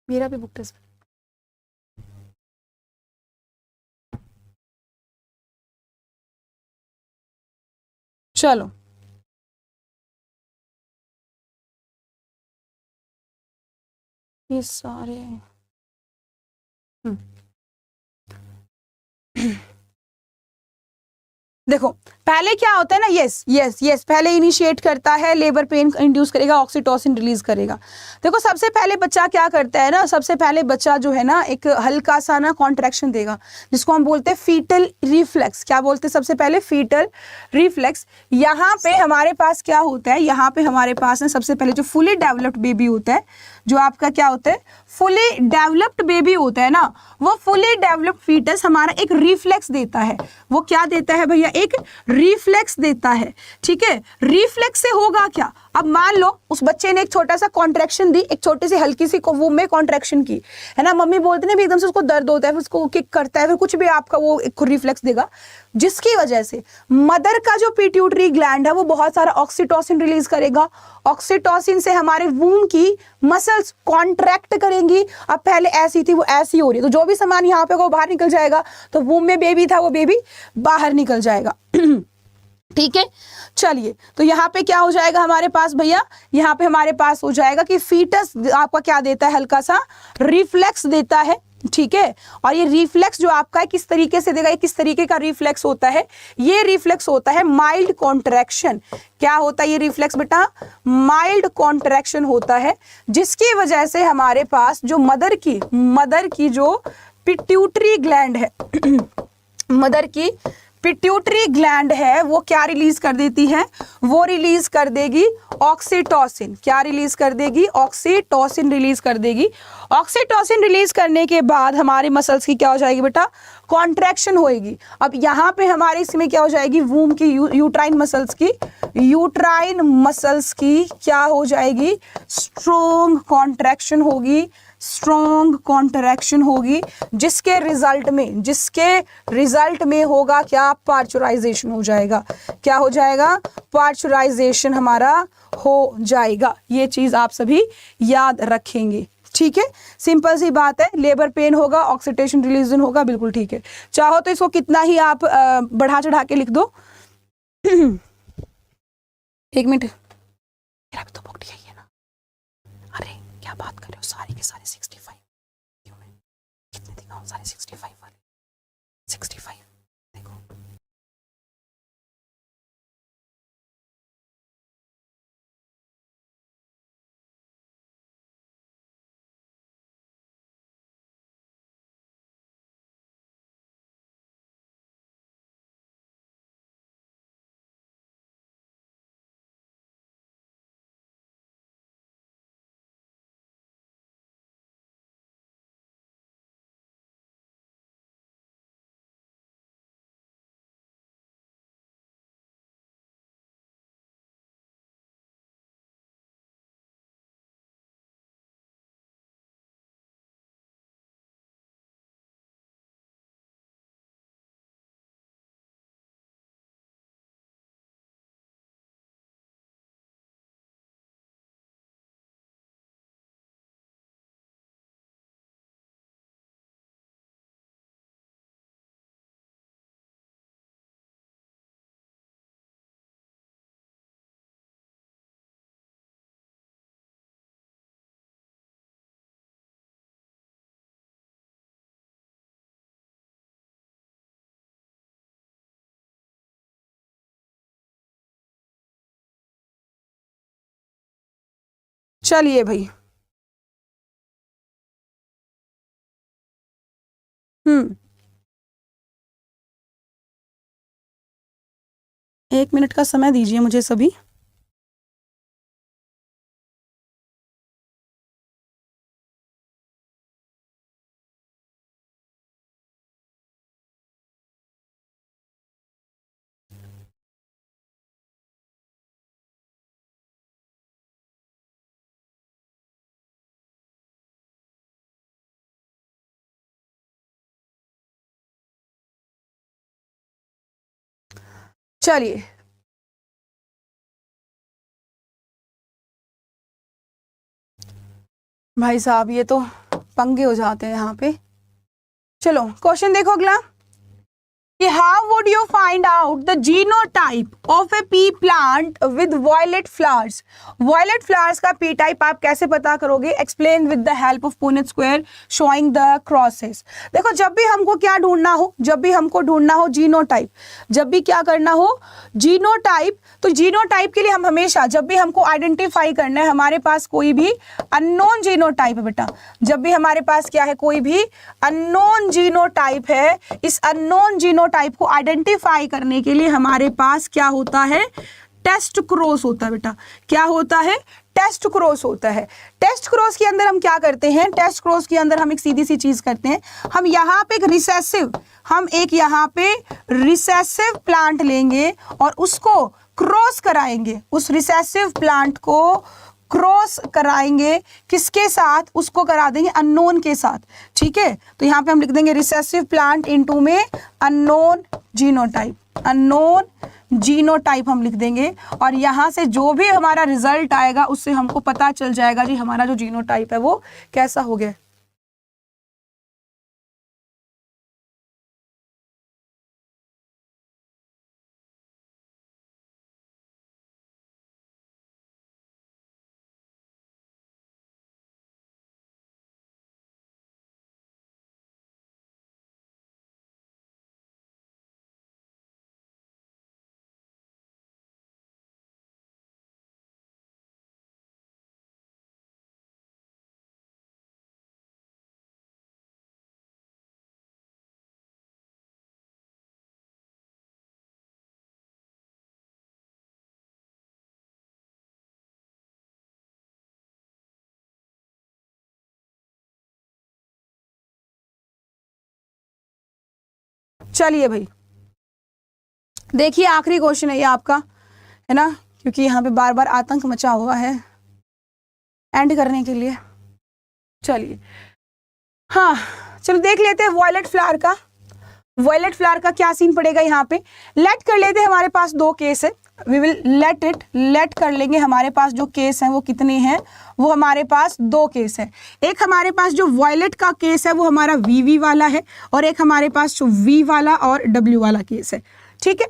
मेरा भी बुक टेस्ट चलो ये सारे देखो पहले क्या होता है ना, यस यस यस, पहले इनिशिएट करता है, लेबर पेन इंड्यूस करेगा, ऑक्सीटोसिन रिलीज करेगा। देखो सबसे पहले बच्चा क्या करता है ना, सबसे पहले बच्चा जो है ना एक हल्का सा ना कॉन्ट्रैक्शन देगा, जिसको हम बोलते हैं फीटल रिफ्लेक्स। क्या बोलते हैं सबसे पहले? Foetal reflex. यहाँ पे हमारे पास क्या होता है, यहाँ पे हमारे पास ना सबसे पहले जो फुली डेवलप्ड बेबी होता है, जो आपका क्या होता है फुली डेवलप्ड बेबी होता है ना, वो फुली डेवलप्ड फीटस हमारा एक रिफ्लेक्स देता है। वो क्या देता है भैया? एक रिफ्लेक्स देता है। ठीक है, रिफ्लेक्स से होगा क्या? अब मान लो उस बच्चे ने एक छोटा सा कॉन्ट्रैक्शन दी, एक छोटी सी हल्की सी वूम में कॉन्ट्रैक्शन की, है ना, मम्मी बोलते हैं ना एकदम से उसको दर्द होता है, फिर उसको किक करता है, फिर कुछ भी आपका वो एक रिफ्लेक्स देगा, जिसकी वजह से मदर का जो पिट्यूटरी ग्लैंड है वो बहुत सारा ऑक्सीटोसिन रिलीज करेगा। ऑक्सीटोसिन से हमारे वूम की मसल्स कॉन्ट्रैक्ट करेंगी। अब पहले ऐसी थी वो ऐसी हो रही है, तो जो भी सामान यहाँ पे वो बाहर निकल जाएगा, तो वूम में बेबी था वो बेबी बाहर निकल जाएगा। ठीक है, चलिए तो यहाँ पे क्या हो जाएगा हमारे पास भैया? यहाँ पे हमारे पास हो जाएगा कि फीटस आपका क्या देता है? हल्का सा रिफ्लेक्स देता है। ठीक है, और ये रिफ्लेक्स जो आपका है किस तरीके से देगा? ये किस तरीके का रिफ्लेक्स होता है? ये रिफ्लेक्स होता है माइल्ड कॉन्ट्रैक्शन। क्या होता है ये रिफ्लेक्स बेटा? माइल्ड कॉन्ट्रैक्शन होता है, जिसकी वजह से हमारे पास जो मदर की जो पिट्यूटरी ग्लैंड है मदर की पिट्यूटरी ग्लैंड है वो क्या रिलीज कर देती है? वो रिलीज कर देगी ऑक्सीटोसिन। क्या रिलीज कर देगी? ऑक्सीटोसिन रिलीज कर देगी। ऑक्सीटोसिन रिलीज करने के बाद हमारे मसल्स की क्या हो जाएगी बेटा? कॉन्ट्रैक्शन होएगी। अब यहाँ पे हमारे इसमें क्या हो जाएगी? वूम की यूट्राइन मसल्स की क्या हो जाएगी? स्ट्रॉन्ग कॉन्ट्रैक्शन होगी, स्ट्रॉन्ग कॉन्ट्रैक्शन होगी, जिसके रिजल्ट में होगा क्या? पार्चुराइजेशन हो जाएगा। क्या हो जाएगा? पार्चुराइजेशन हमारा हो जाएगा। ये चीज आप सभी याद रखेंगे। ठीक है, सिंपल सी बात है। लेबर पेन होगा, ऑक्सीटेशन रिलीजन होगा, बिल्कुल ठीक है। चाहो तो इसको कितना ही आप बढ़ा चढ़ा के लिख दो। एक मिनट, मेरा भी तो बुक है ना। अरे क्या बात कर रहे हो, सारे के सारे 65 क्यों है? कितने दिखाऊं सारे 65 वाले? 65 देखो, चलिए भाई। एक मिनट का समय दीजिए मुझे सभी। चलिए भाई साहब, ये तो पंगे हो जाते हैं यहाँ पे। चलो क्वेश्चन देखो अगला। How would you find out the genotype of a pea plant with violet flowers? Violet flowers का pea type आप कैसे पता करोगे? Explain with the help of Punnett square showing the crosses. देखो जब भी हमको क्या ढूंढना हो, जब भी हमको ढूंढना हो जीनोटाइप, जब भी क्या करना हो जीनोटाइप, तो जीनोटाइप के लिए हम हमेशा जब भी हमको आइडेंटिफाई करना है हमारे पास कोई भी अननोन जीनोटाइप है बेटा, जब भी हमारे पास क्या है कोई भी अननोन जीनोटाइप है, इस अननोन जीनोटाइप को आइडेंटिफाई करने के लिए हमारे पास क्या होता है? टेस्ट क्रॉस होता है बेटा। क्या होता है? टेस्ट क्रॉस होता है। टेस्ट क्रॉस के अंदर हम क्या करते हैं? टेस्ट क्रॉस के अंदर हम एक सीधी सी चीज करते हैं, हम यहाँ पे एक यहाँ पे रिसेसिव प्लांट लेंगे और उसको क्रॉस कराएंगे, उस रिसेसिव प्लांट को क्रॉस कराएंगे किसके साथ? उसको करा देंगे अननोन के साथ, ठीक है। तो यहाँ पे हम लिख देंगे रिसेसिव प्लांट इनटू में अननोन जीनोटाइप, अननोन जीनोटाइप हम लिख देंगे और यहाँ से जो भी हमारा रिजल्ट आएगा उससे हमको पता चल जाएगा जी हमारा जो जीनोटाइप है वो कैसा हो गया। चलिए भाई देखिए आखिरी क्वेश्चन है ये आपका, है ना, क्योंकि यहाँ पे बार बार आतंक मचा हुआ है एंड करने के लिए। चलिए हाँ चलो देख लेते हैं वॉयलेट फ्लावर का। वॉयलेट फ्लावर का क्या सीन पड़ेगा यहाँ पे? लेट कर लेते हैं, हमारे पास दो केस है, वी विल लेट कर लेंगे। हमारे पास जो केस हैं वो कितने हैं? वो हमारे पास दो केस है। एक हमारे पास जो वॉयलेट का केस है वो हमारा वीवी वाला है और एक हमारे पास जो वी वाला और डब्ल्यू वाला केस है, ठीक है।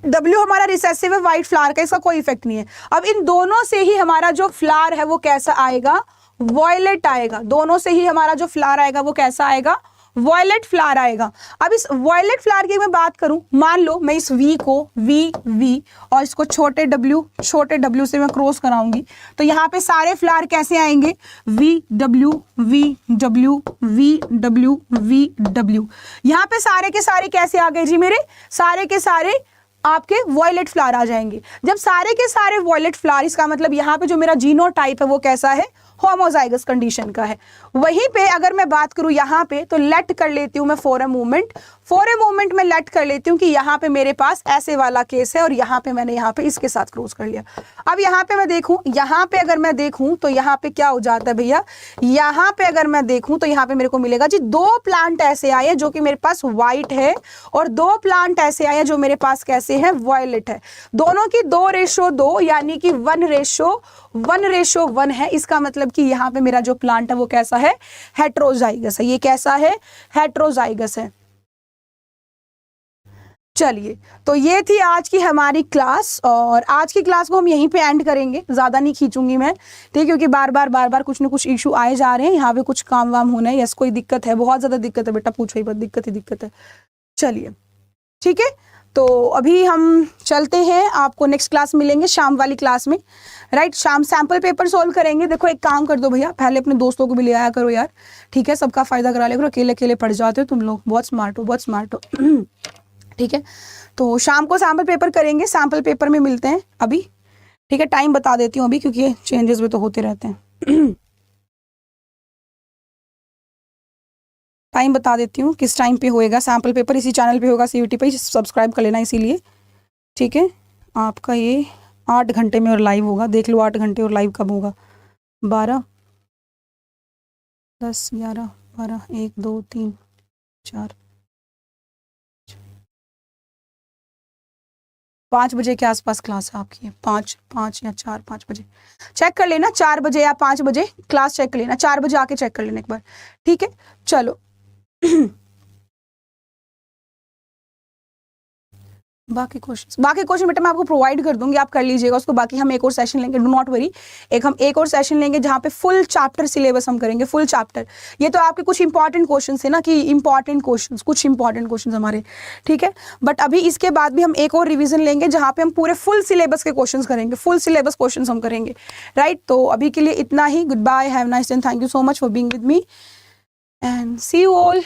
डब्ल्यू हमारा रिसेसिव है व्हाइट फ्लावर का, इसका कोई इफेक्ट नहीं है। अब इन दोनों से ही हमारा जो फ्लावर है वो कैसा आएगा? वॉयलेट आएगा। दोनों से ही हमारा जो फ्लावर आएगा वो कैसा आएगा? वॉयलेट फ्लावर आएगा। अब इस वॉयलेट फ्लावर की मैं बात करूं, मान लो मैं इस वी को वी और इसको छोटे डब्ल्यू से मैं क्रॉस कराऊंगी, तो यहाँ पे सारे फ्लावर कैसे आएंगे? V W V W V W V W. यहाँ पे सारे के सारे कैसे आ गए जी मेरे? सारे के सारे आपके वॉयलेट फ्लावर आ जाएंगे। जब सारे के सारे वॉयलेट फ्लावर, इसका मतलब यहाँ पे जो मेरा जीनोटाइप है वो कैसा है? होमोजाइगस कंडीशन का है। वहीं पे अगर मैं बात करूं यहाँ पे, तो लेट कर लेती हूं मैं फॉर ए मोमेंट में लेट कर लेती हूं कि यहाँ पे मेरे पास ऐसे वाला केस है और यहाँ पे मैंने यहाँ पे इसके साथ क्रॉस कर लिया। अब यहाँ पे मैं देखूं, यहाँ पे अगर मैं देखूं तो यहाँ पे क्या हो जाता है भैया? यहाँ पे अगर मैं देखूं तो यहाँ पे मेरे को मिलेगा जी दो प्लांट ऐसे आए जो कि मेरे पास व्हाइट है और दो प्लांट ऐसे आए जो मेरे पास कैसे हैं? वॉयलेट है। दोनों की 2:2 यानी कि 1:1 है। इसका मतलब कि यहाँ पे मेरा जो प्लांट है वो कैसा है? हेट्रोजाइगस है। ये कैसा है? हेट्रोजाइगस है। चलिए तो ये थी आज की हमारी क्लास और आज की क्लास को हम यहीं पे एंड करेंगे, ज़्यादा नहीं खींचूंगी मैं, ठीक है, क्योंकि बार बार कुछ ना कुछ इशू आए जा रहे हैं। यहाँ पे कुछ काम वाम होना है, यस कोई दिक्कत है, बहुत ज़्यादा दिक्कत है बेटा, पूछो ही बस, दिक्कत है। चलिए ठीक है, तो अभी हम चलते हैं, आपको नेक्स्ट क्लास मिलेंगे शाम वाली क्लास में, राइट। शाम सैम्पल पेपर सोल्व करेंगे। देखो एक काम कर दो भैया, पहले अपने दोस्तों को भी ले आया करो यार, ठीक है, सबका फायदा करा लिया करो, अकेले अकेले पढ़ जाते हो तुम लोग, बहुत स्मार्ट हो ठीक है। तो शाम को सैम्पल पेपर करेंगे, सैम्पल पेपर में मिलते हैं अभी, ठीक है। टाइम बता देती हूँ अभी क्योंकि चेंजेस भी तो होते रहते हैं। टाइम बता देती हूँ किस टाइम पे होएगा सैम्पल पेपर, इसी चैनल पे होगा, CVT पे सब्सक्राइब कर लेना इसीलिए, ठीक है। आपका ये 8 घंटे में और लाइव होगा, देख लो 8 घंटे और लाइव कब होगा? 12, 10, 11, 12, 1, 2, 3, 4, 5 बजे के आसपास क्लास है आपकी, 5 या 4-5 बजे चेक कर लेना, 4 बजे या 5 बजे क्लास चेक कर लेना, 4 बजे आके चेक कर लेना एक बार, ठीक है। चलो बाकी क्वेश्चन बेटा मैं आपको प्रोवाइड कर दूंगी, आप कर लीजिएगा उसको। बाकी हम एक और सेशन लेंगे, डू नॉट वरी। हम एक और सेशन लेंगे जहाँ पे फुल चैप्टर सिलेबस हम करेंगे, फुल चैप्टर। ये तो आपके कुछ इंपॉर्टेंट क्वेश्चन है ना, कि इंपॉर्टेंट क्वेश्चन, कुछ इंपॉर्टेंट क्वेश्चन हमारे, ठीक है। बट अभी इसके बाद भी हम एक और रिविजन लेंगे जहाँ पे हम पूरे फुल सिलेबस के क्वेश्चन करेंगे, फुल सिलेबस क्वेश्चन हम करेंगे, राइट। तो अभी के लिए इतना ही। Good bye, have nice day, thank you so much for being with me and see you all.